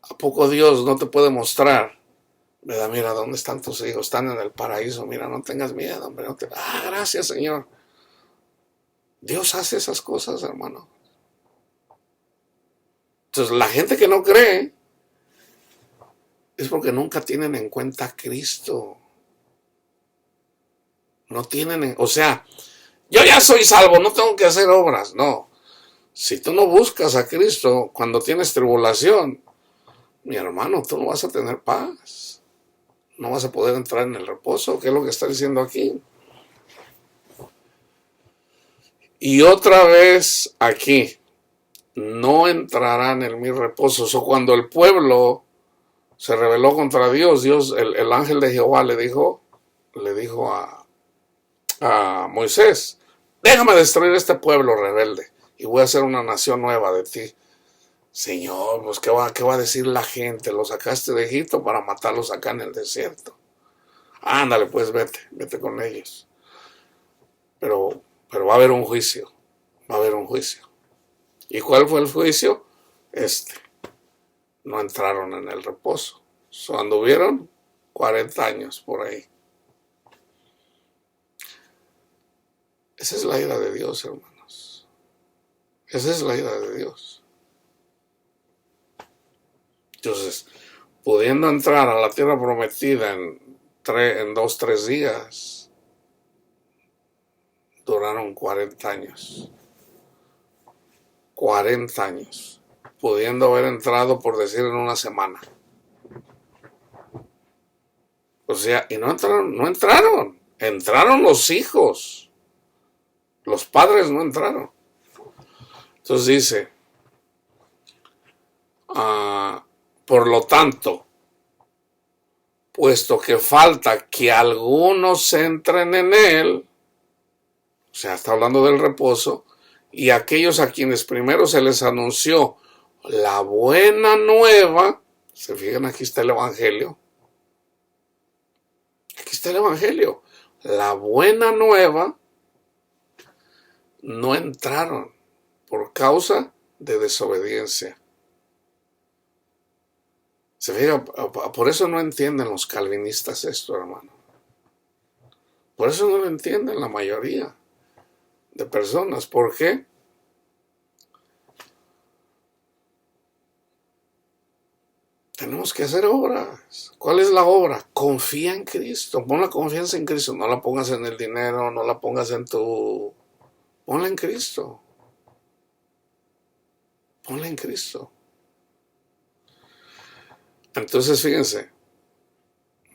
¿a poco Dios no te puede mostrar? ¿Verdad? Mira, ¿dónde están tus hijos? Están en el paraíso, mira, no tengas miedo, hombre. Gracias, Señor. Dios hace esas cosas, hermano. Entonces, la gente que no cree es porque nunca tienen en cuenta a Cristo. No tienen, o sea, yo ya soy salvo, no tengo que hacer obras. No, si tú no buscas a Cristo cuando tienes tribulación, mi hermano, tú no vas a tener paz. No vas a poder entrar en el reposo, que es lo que está diciendo aquí. Y otra vez aquí, no entrarán en mi reposo. O cuando el pueblo se rebeló contra Dios, el ángel de Jehová le dijo a Moisés, déjame destruir este pueblo rebelde y voy a hacer una nación nueva de ti. Señor, pues ¿qué va a decir la gente? Lo sacaste de Egipto para matarlos acá en el desierto. Ándale, pues vete con ellos. Pero va a haber un juicio, va a haber un juicio. ¿Y cuál fue el juicio? No entraron en el reposo. Anduvieron 40 años por ahí. Esa es la ira de Dios, hermanos. Esa es la ira de Dios. Entonces, pudiendo entrar a la tierra prometida en 2-3 días, duraron 40 años. 40 años. Pudiendo haber entrado, por decir, en una semana. O sea, y no entraron. Entraron los hijos. Los padres no entraron. Entonces dice, por lo tanto, puesto que falta que algunos entren en él, o sea, está hablando del reposo, y aquellos a quienes primero se les anunció la buena nueva, se fijan, aquí está el evangelio, la buena nueva, no entraron por causa de desobediencia. Se fija, por eso no entienden los calvinistas esto, hermano. Por eso no lo entienden la mayoría de personas. ¿Por qué? Tenemos que hacer obras. ¿Cuál es la obra? Confía en Cristo. Pon la confianza en Cristo. No la pongas en el dinero, no la pongas en Ponla en Cristo. Ponla en Cristo. Entonces, fíjense,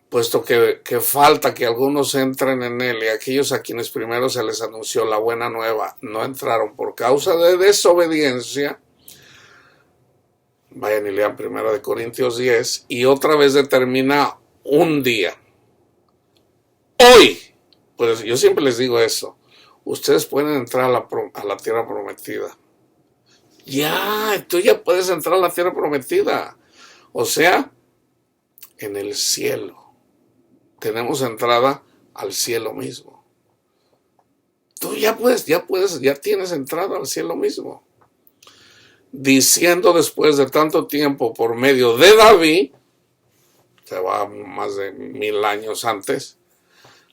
puesto que falta que algunos entren en él y aquellos a quienes primero se les anunció la buena nueva no entraron por causa de desobediencia, vayan y lean 1 Corintios 10 y otra vez determina un día. Hoy, pues yo siempre les digo eso, ustedes pueden entrar a la tierra prometida. Ya, tú ya puedes entrar a la tierra prometida. O sea, en el cielo. Tenemos entrada al cielo mismo. Tú ya tienes entrada al cielo mismo. Diciendo después de tanto tiempo por medio de David, se va más de 1000 años antes,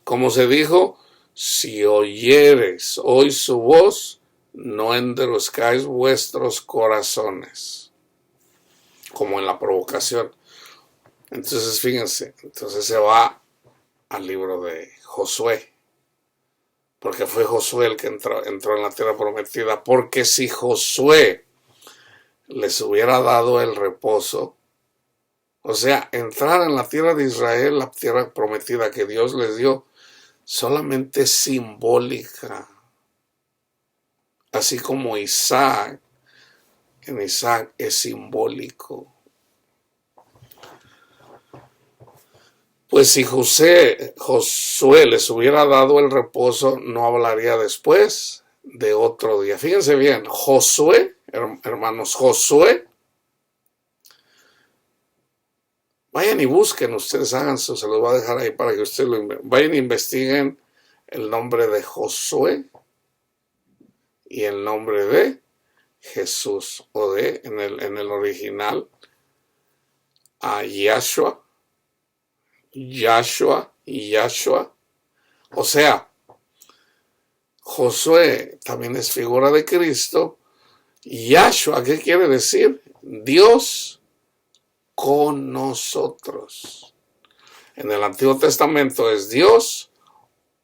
como se dijo, si oyereis hoy su voz, no endurezcáis vuestros corazones, como en la provocación. Entonces, fíjense, se va al libro de Josué, porque fue Josué el que entró en la tierra prometida, porque si Josué les hubiera dado el reposo, o sea, entrar en la tierra de Israel, la tierra prometida que Dios les dio, solamente simbólica, así como Isaac, en Isaac es simbólico. Pues si Josué les hubiera dado el reposo, no hablaría después de otro día. Fíjense bien, Josué, hermanos, Josué, vayan y busquen, ustedes háganse, se los voy a dejar ahí para que ustedes vayan e investiguen el nombre de Josué y el nombre de Jesús, o en el original, a Yahshua. O sea, Josué también es figura de Cristo. Yahshua, ¿qué quiere decir? Dios con nosotros. En el Antiguo Testamento es Dios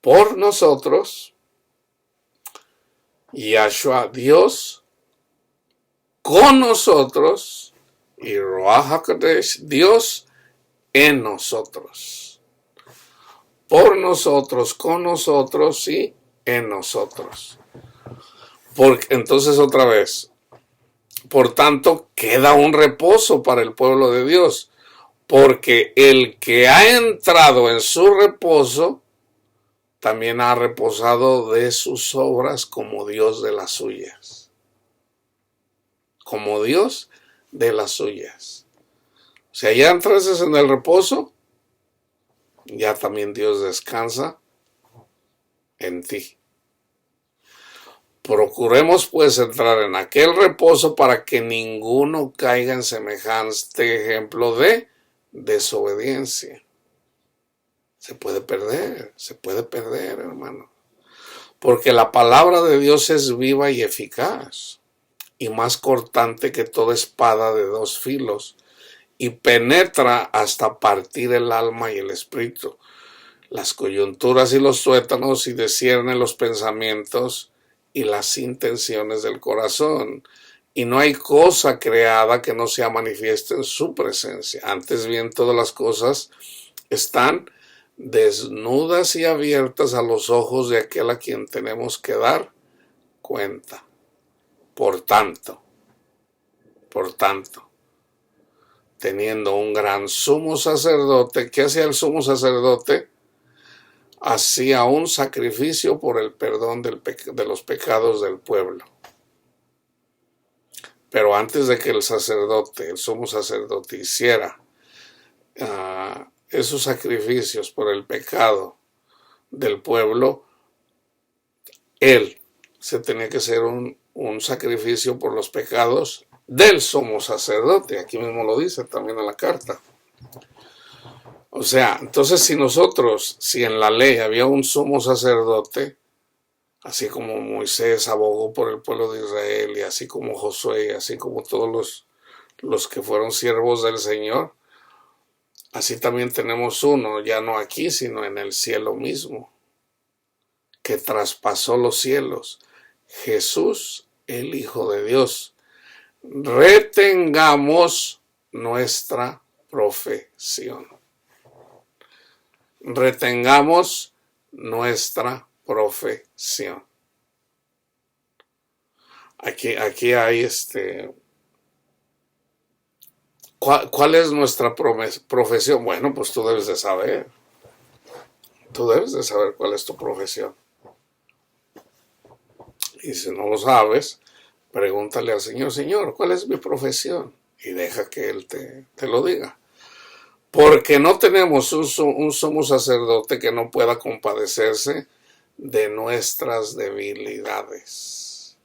por nosotros, Yahshua, Dios, con nosotros, y Ruach HaKodesh, Dios, en nosotros. Por nosotros, con nosotros y en nosotros. Porque, entonces otra vez, por tanto, queda un reposo para el pueblo de Dios, porque el que ha entrado en su reposo, también ha reposado de sus obras como Dios de las suyas. Como Dios de las suyas. O sea, ya entras en el reposo, ya también Dios descansa en ti. Procuremos pues entrar en aquel reposo para que ninguno caiga en semejante ejemplo de desobediencia. Se puede perder, hermano. Porque la palabra de Dios es viva y eficaz, y más cortante que toda espada de dos filos, y penetra hasta partir el alma y el espíritu, las coyunturas y los tuétanos, y discierne los pensamientos y las intenciones del corazón. Y no hay cosa creada que no sea manifiesta en su presencia. Antes bien, todas las cosas están desnudas y abiertas a los ojos de aquel a quien tenemos que dar cuenta. Por tanto, teniendo un gran sumo sacerdote, ¿qué hacía el sumo sacerdote? Hacía un sacrificio por el perdón de los pecados del pueblo. Pero antes de que el sumo sacerdote, hiciera esos sacrificios por el pecado del pueblo, él se tenía que hacer un sacrificio por los pecados del sumo sacerdote. Aquí mismo lo dice también en la carta. O sea, entonces si en la ley había un sumo sacerdote, así como Moisés abogó por el pueblo de Israel, y así como Josué, así como todos los que fueron siervos del Señor, así también tenemos uno, ya no aquí, sino en el cielo mismo, que traspasó los cielos, Jesús, el Hijo de Dios. Retengamos nuestra profesión. Retengamos nuestra profesión. Aquí hay ¿Cuál es nuestra profesión? Bueno, pues tú debes de saber. Tú debes de saber cuál es tu profesión. Y si no lo sabes, pregúntale al Señor, Señor, ¿cuál es mi profesión? Y deja que Él te lo diga. Porque no tenemos un sumo sacerdote que no pueda compadecerse de nuestras debilidades,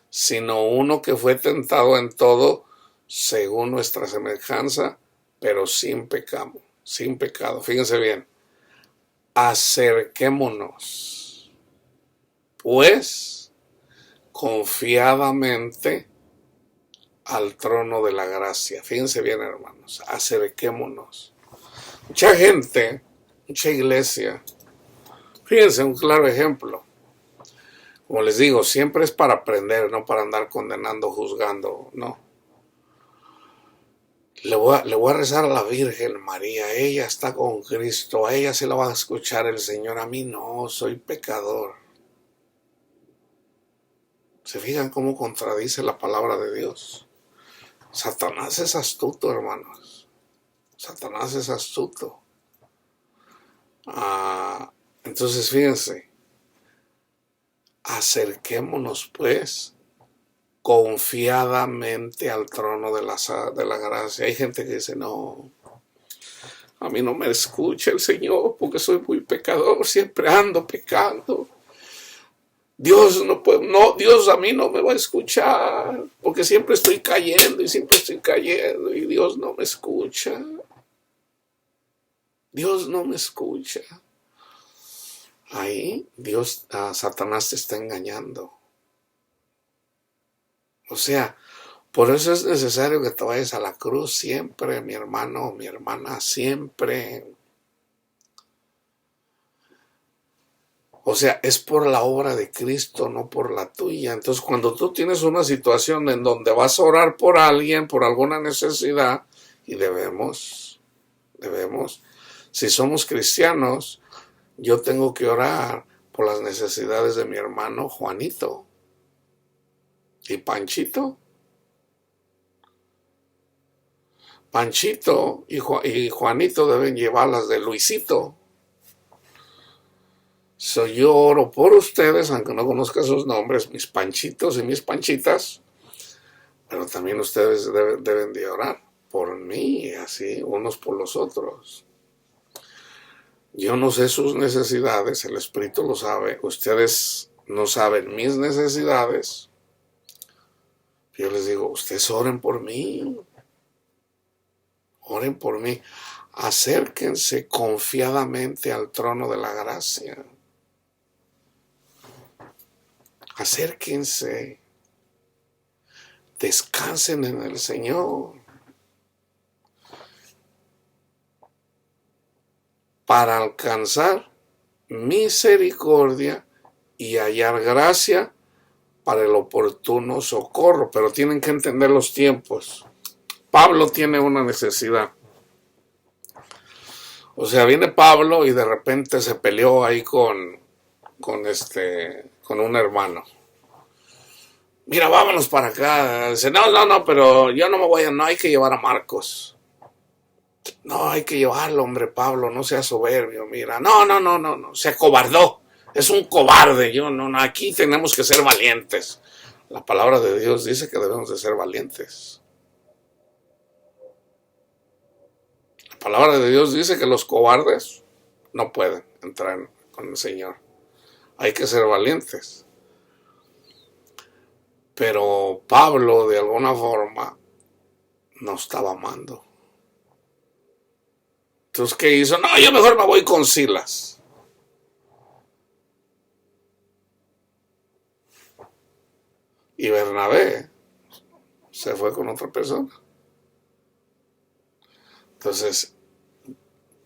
sino uno que fue tentado en todo según nuestra semejanza, pero sin pecado. Fíjense bien. Acerquémonos, pues, confiadamente al trono de la gracia. Fíjense bien, hermanos, acerquémonos. Mucha gente, mucha iglesia, fíjense, un claro ejemplo. Como les digo, siempre es para aprender, no para andar condenando, juzgando, no. Le voy a rezar a la Virgen María, ella está con Cristo, a ella se la va a escuchar el Señor, a mí no, soy pecador. ¿Se fijan cómo contradice la palabra de Dios? Satanás es astuto, hermanos. Satanás es astuto. Entonces, fíjense, acerquémonos pues confiadamente al trono de la gracia. Hay gente que dice, no, a mí no me escucha el Señor porque soy muy pecador, siempre ando pecando. Dios Dios a mí no me va a escuchar porque siempre estoy cayendo y Dios no me escucha. Dios no me escucha. Ahí Satanás te está engañando. O sea, por eso es necesario que te vayas a la cruz siempre, mi hermano, mi hermana, siempre. O sea, es por la obra de Cristo, no por la tuya. Entonces, cuando tú tienes una situación en donde vas a orar por alguien, por alguna necesidad, y debemos, si somos cristianos, yo tengo que orar por las necesidades de mi hermano Juanito y Panchito. Panchito y Juanito deben llevar las de Luisito. Yo oro por ustedes, aunque no conozca sus nombres, mis panchitos y mis panchitas, pero también ustedes deben de orar por mí, así, unos por los otros. Yo no sé sus necesidades, el Espíritu lo sabe, ustedes no saben mis necesidades. Yo les digo, ustedes oren por mí, acérquense confiadamente al trono de la gracia. Acérquense, descansen en el Señor para alcanzar misericordia y hallar gracia para el oportuno socorro. Pero tienen que entender los tiempos. Pablo tiene una necesidad. O sea, viene Pablo y de repente se peleó ahí con un hermano. Mira, vámonos para acá. Dice, no, pero yo no me voy no hay que llevar a Marcos. No, hay que llevarlo, hombre, Pablo, no sea soberbio, mira. No, se acobardó. Es un cobarde. Aquí tenemos que ser valientes. La palabra de Dios dice que debemos de ser valientes. La palabra de Dios dice que los cobardes no pueden entrar con el Señor. Hay que ser valientes. Pero Pablo, de alguna forma, no estaba amando. Entonces, ¿qué hizo? No, yo mejor me voy con Silas. Y Bernabé se fue con otra persona. Entonces,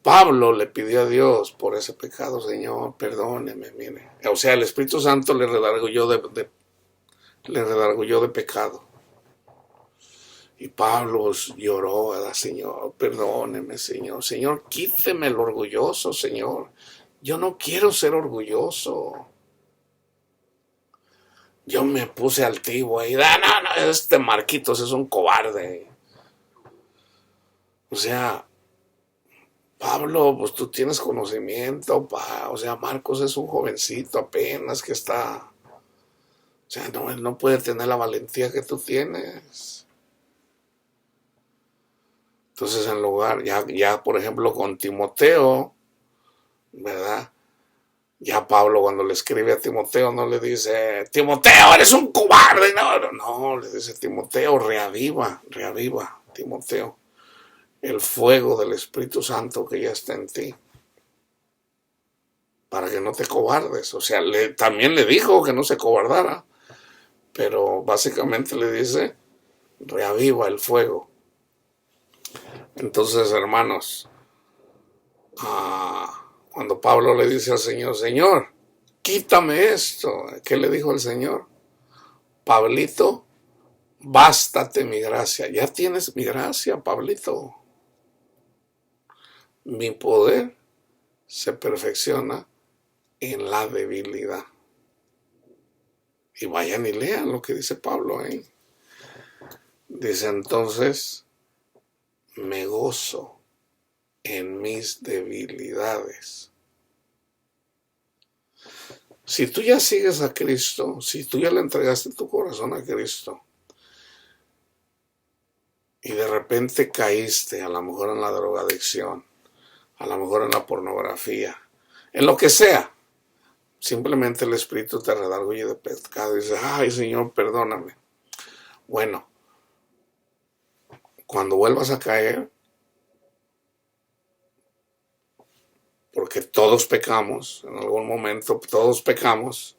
Pablo le pidió a Dios por ese pecado, Señor, perdóneme, mire. O sea, el Espíritu Santo le redarguyó de pecado. Y Pablo lloró, ¿verdad? Señor, perdóneme, Señor. Señor, quíteme el orgulloso, Señor. Yo no quiero ser orgulloso. Yo me puse altivo ahí. No, Marquitos es un cobarde. O sea, Pablo, pues tú tienes conocimiento, o sea, Marcos es un jovencito apenas que está. O sea, él no puede tener la valentía que tú tienes. Entonces, en lugar, ya por ejemplo, con Timoteo, ¿verdad? Ya Pablo cuando le escribe a Timoteo no le dice, Timoteo, eres un cobarde. No, le dice, Timoteo, reaviva, Timoteo, el fuego del Espíritu Santo que ya está en ti, para que no te cobardes. O sea, también le dijo que no se cobardara, pero básicamente le dice, reaviva el fuego. Entonces, hermanos, cuando Pablo le dice al Señor, Señor, quítame esto, ¿qué le dijo el Señor? Pablito, bástate mi gracia. Ya tienes mi gracia, Pablito. Mi poder se perfecciona en la debilidad. Y vayan y lean lo que dice Pablo ahí. Dice entonces, me gozo en mis debilidades. Si tú ya sigues a Cristo, si tú ya le entregaste tu corazón a Cristo y de repente caíste, a lo mejor en la drogadicción, a lo mejor en la pornografía, en lo que sea, simplemente el Espíritu te redarguye de pecado y dice, ay Señor, perdóname. Bueno, cuando vuelvas a caer, porque todos pecamos, en algún momento todos pecamos,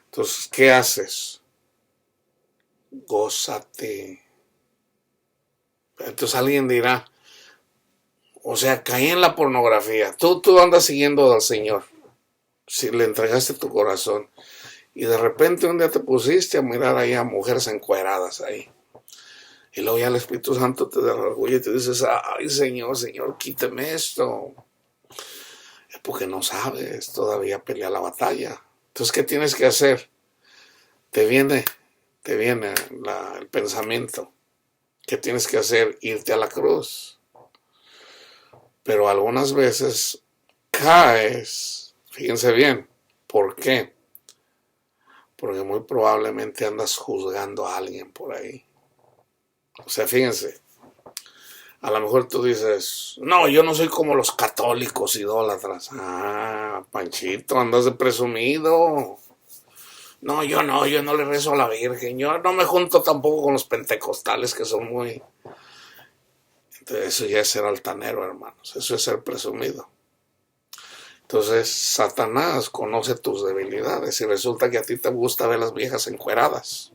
entonces, ¿qué haces? Gózate. Entonces alguien dirá, o sea, caí en la pornografía, tú andas siguiendo al Señor, si le entregaste tu corazón y de repente un día te pusiste a mirar ahí a mujeres encueradas ahí, y luego ya el Espíritu Santo te derrugye y te dices, ay Señor, Señor, quíteme esto, es porque no sabes todavía pelear la batalla. Entonces, ¿qué tienes que hacer? Te viene el pensamiento. ¿Qué tienes que hacer? Irte a la cruz. Pero algunas veces caes, fíjense bien, ¿por qué? Porque muy probablemente andas juzgando a alguien por ahí. O sea, fíjense, a lo mejor tú dices, no, yo no soy como los católicos idólatras. Ah, Panchito, andas de presumido. No, yo no le rezo a la Virgen. Yo no me junto tampoco con los pentecostales que son muy... Entonces, eso ya es ser altanero, hermanos. Eso es ser presumido. Entonces, Satanás conoce tus debilidades y resulta que a ti te gusta ver las viejas encueradas.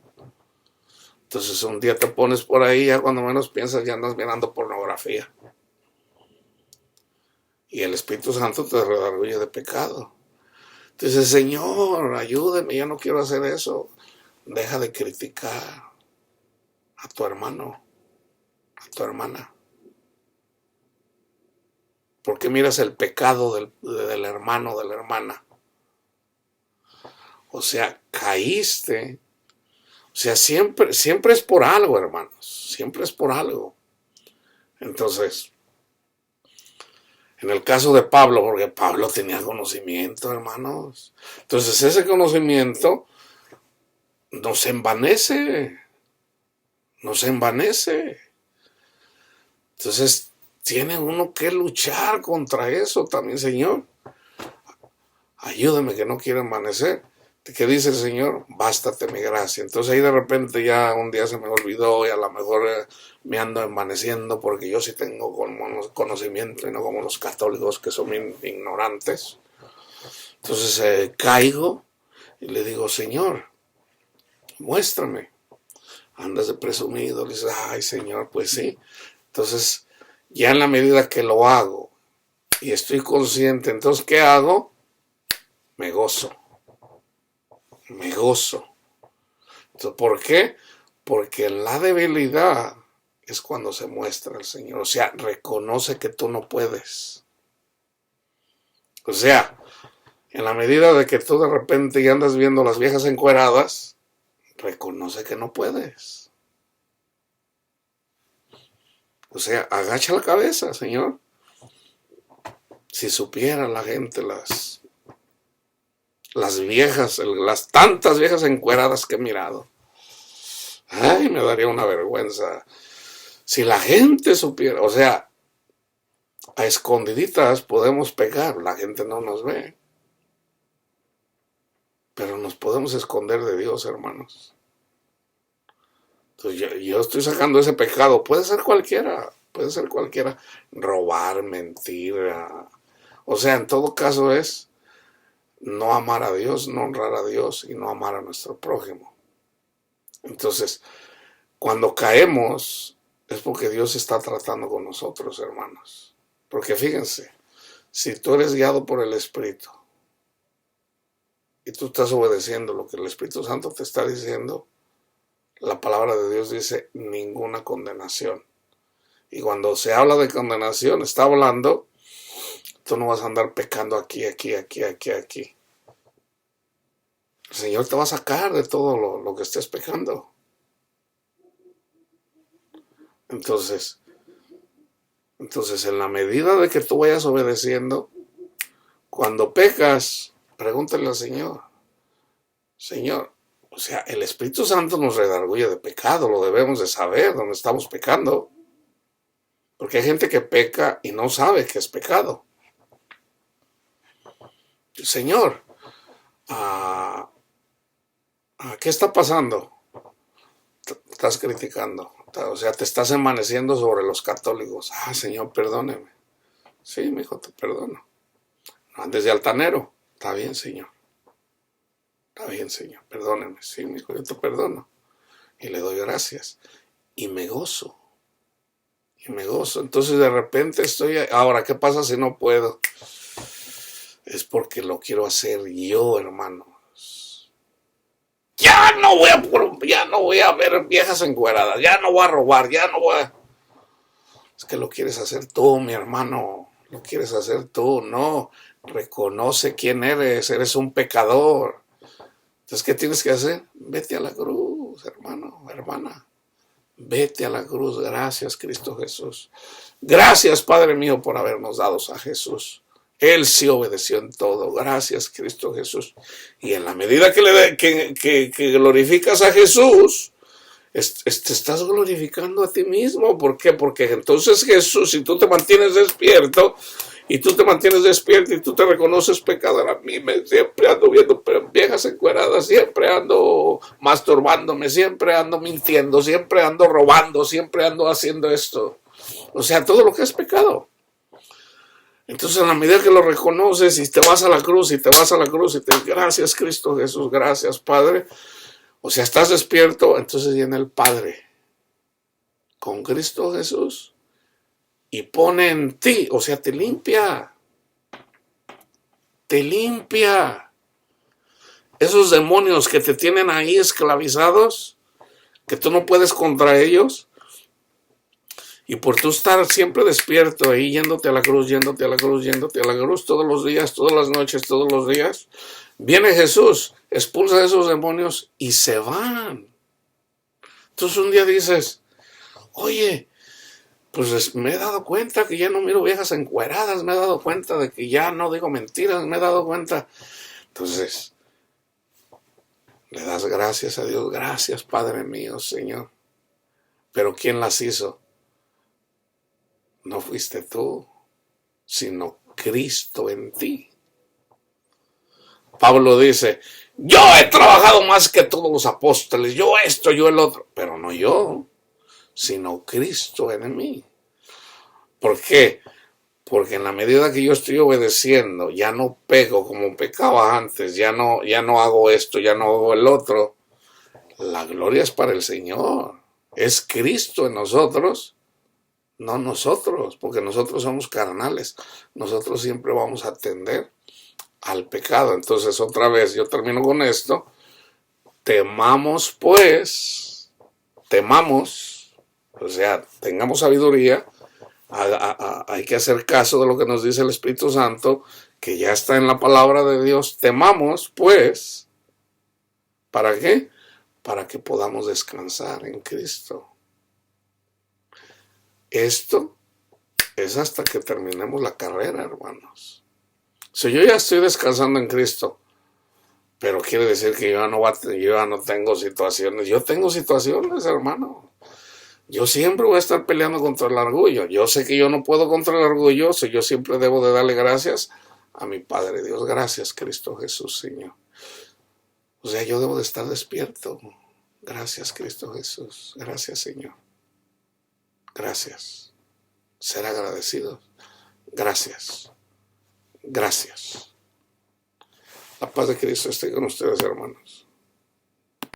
Entonces, un día te pones por ahí, ya cuando menos piensas ya andas mirando pornografía. Y el Espíritu Santo te redarguye de pecado. Entonces, Señor, ayúdeme, yo no quiero hacer eso. Deja de criticar a tu hermano, a tu hermana. ¿Por qué miras el pecado del hermano, de la hermana? O sea, caíste. O sea, siempre es por algo, hermanos. Siempre es por algo. Entonces, en el caso de Pablo, porque Pablo tenía conocimiento, hermanos. Entonces, ese conocimiento no se envanece. No se envanece. Entonces, tiene uno que luchar contra eso también, Señor. Ayúdame que no quiero envanecer. ¿Qué dice el Señor? Bástate mi gracia. Entonces ahí de repente ya un día se me olvidó y a lo mejor me ando envaneciendo porque yo sí tengo conocimiento y no como los católicos que son ignorantes. Entonces caigo y le digo, Señor, muéstrame. Andas de presumido. Le dices, ay Señor, pues sí. Entonces ya en la medida que lo hago y estoy consciente, entonces ¿qué hago? Me gozo. Me gozo. Entonces, ¿por qué? Porque la debilidad es cuando se muestra el Señor. O sea, reconoce que tú no puedes. O sea, en la medida de que tú de repente ya andas viendo las viejas encueradas, reconoce que no puedes. O sea, agacha la cabeza, Señor. Si supiera la gente las viejas, las tantas viejas encueradas que he mirado. Ay, me daría una vergüenza. Si la gente supiera, o sea, a escondiditas podemos pecar, la gente no nos ve. Pero nos podemos esconder de Dios, hermanos. Entonces yo estoy sacando ese pecado, puede ser cualquiera, robar, mentir. O sea, en todo caso es no amar a Dios, no honrar a Dios y no amar a nuestro prójimo. Entonces, cuando caemos es porque Dios está tratando con nosotros, hermanos. Porque fíjense, si tú eres guiado por el Espíritu y tú estás obedeciendo lo que el Espíritu Santo te está diciendo, la palabra de Dios dice ninguna condenación. Y cuando se habla de condenación, está hablando, tú no vas a andar pecando aquí. El Señor te va a sacar de todo lo que estés pecando. Entonces, en la medida de que tú vayas obedeciendo, cuando pecas, pregúntale al Señor, o sea, el Espíritu Santo nos redarguye de pecado, lo debemos de saber, donde estamos pecando. Porque hay gente que peca y no sabe que es pecado. Señor, ¿qué está pasando? Estás criticando, o sea, te estás envaneciendo sobre los católicos. Señor, perdóneme. Sí, mi hijo, te perdono. No andes de altanero. Está bien, Señor. Perdóneme. Sí, mi hijo, yo te perdono. Y le doy gracias. Y me gozo. Entonces de repente ahora, ¿qué pasa si no puedo? es porque lo quiero hacer yo, hermanos. Ya no voy a ver viejas encueradas, ya no voy a robar, ya no voy a... Es que lo quieres hacer tú, mi hermano, lo quieres hacer tú, no. Reconoce quién eres un pecador. Entonces, ¿qué tienes que hacer? Vete a la cruz, hermano, hermana. Vete a la cruz. Gracias, Cristo Jesús. Gracias, Padre mío, por habernos dado a Jesús. Él sí obedeció en todo. Gracias, Cristo Jesús. Y en la medida que glorificas a Jesús, te estás glorificando a ti mismo. ¿Por qué? Porque entonces Jesús, si tú te mantienes despierto, y tú te mantienes despierto y tú te reconoces pecador, a mí siempre ando viendo viejas encueradas, siempre ando masturbándome, siempre ando mintiendo, siempre ando robando, siempre ando haciendo esto. O sea, todo lo que es pecado. Entonces, en la medida que lo reconoces y te vas a la cruz y te vas a la cruz y te dices, gracias Cristo Jesús, gracias Padre. O sea, estás despierto, entonces viene el Padre con Cristo Jesús y pone en ti, o sea, te limpia. Te limpia. Esos demonios que te tienen ahí esclavizados, que tú no puedes contra ellos, y por tú estar siempre despierto ahí, yéndote a la cruz, yéndote a la cruz, yéndote a la cruz, todos los días, todas las noches, todos los días, viene Jesús, expulsa a esos demonios y se van. Entonces un día dices, oye, pues me he dado cuenta que ya no miro viejas encueradas, me he dado cuenta de que ya no digo mentiras, me he dado cuenta. Entonces, le das gracias a Dios, gracias Padre mío, Señor. Pero ¿quién las hizo? No fuiste tú, sino Cristo en ti. Pablo dice, yo he trabajado más que todos los apóstoles, yo esto, yo el otro, pero no yo, sino Cristo en mí. ¿Por qué? Porque en la medida que yo estoy obedeciendo, ya no pego como pecaba antes, ya no hago esto, ya no hago el otro. La gloria es para el Señor. Es Cristo en nosotros, no nosotros, porque nosotros somos carnales. Nosotros siempre vamos a tender al pecado. Entonces, otra vez, yo termino con esto. Temamos, pues, o sea, tengamos sabiduría. Hay que hacer caso de lo que nos dice el Espíritu Santo, que ya está en la palabra de Dios. Temamos, pues, ¿para qué? Para que podamos descansar en Cristo. Esto es hasta que terminemos la carrera, hermanos. Si yo ya estoy descansando en Cristo, pero quiere decir que yo ya no tengo situaciones. Yo tengo situaciones, hermano. Yo siempre voy a estar peleando contra el orgullo. Yo sé que yo no puedo contra el orgullo, yo siempre debo de darle gracias a mi Padre Dios. Gracias, Cristo Jesús, Señor. O sea, yo debo de estar despierto. Gracias, Cristo Jesús. Gracias, Señor. Gracias. Ser agradecidos. Gracias. Gracias. La paz de Cristo esté con ustedes, hermanos.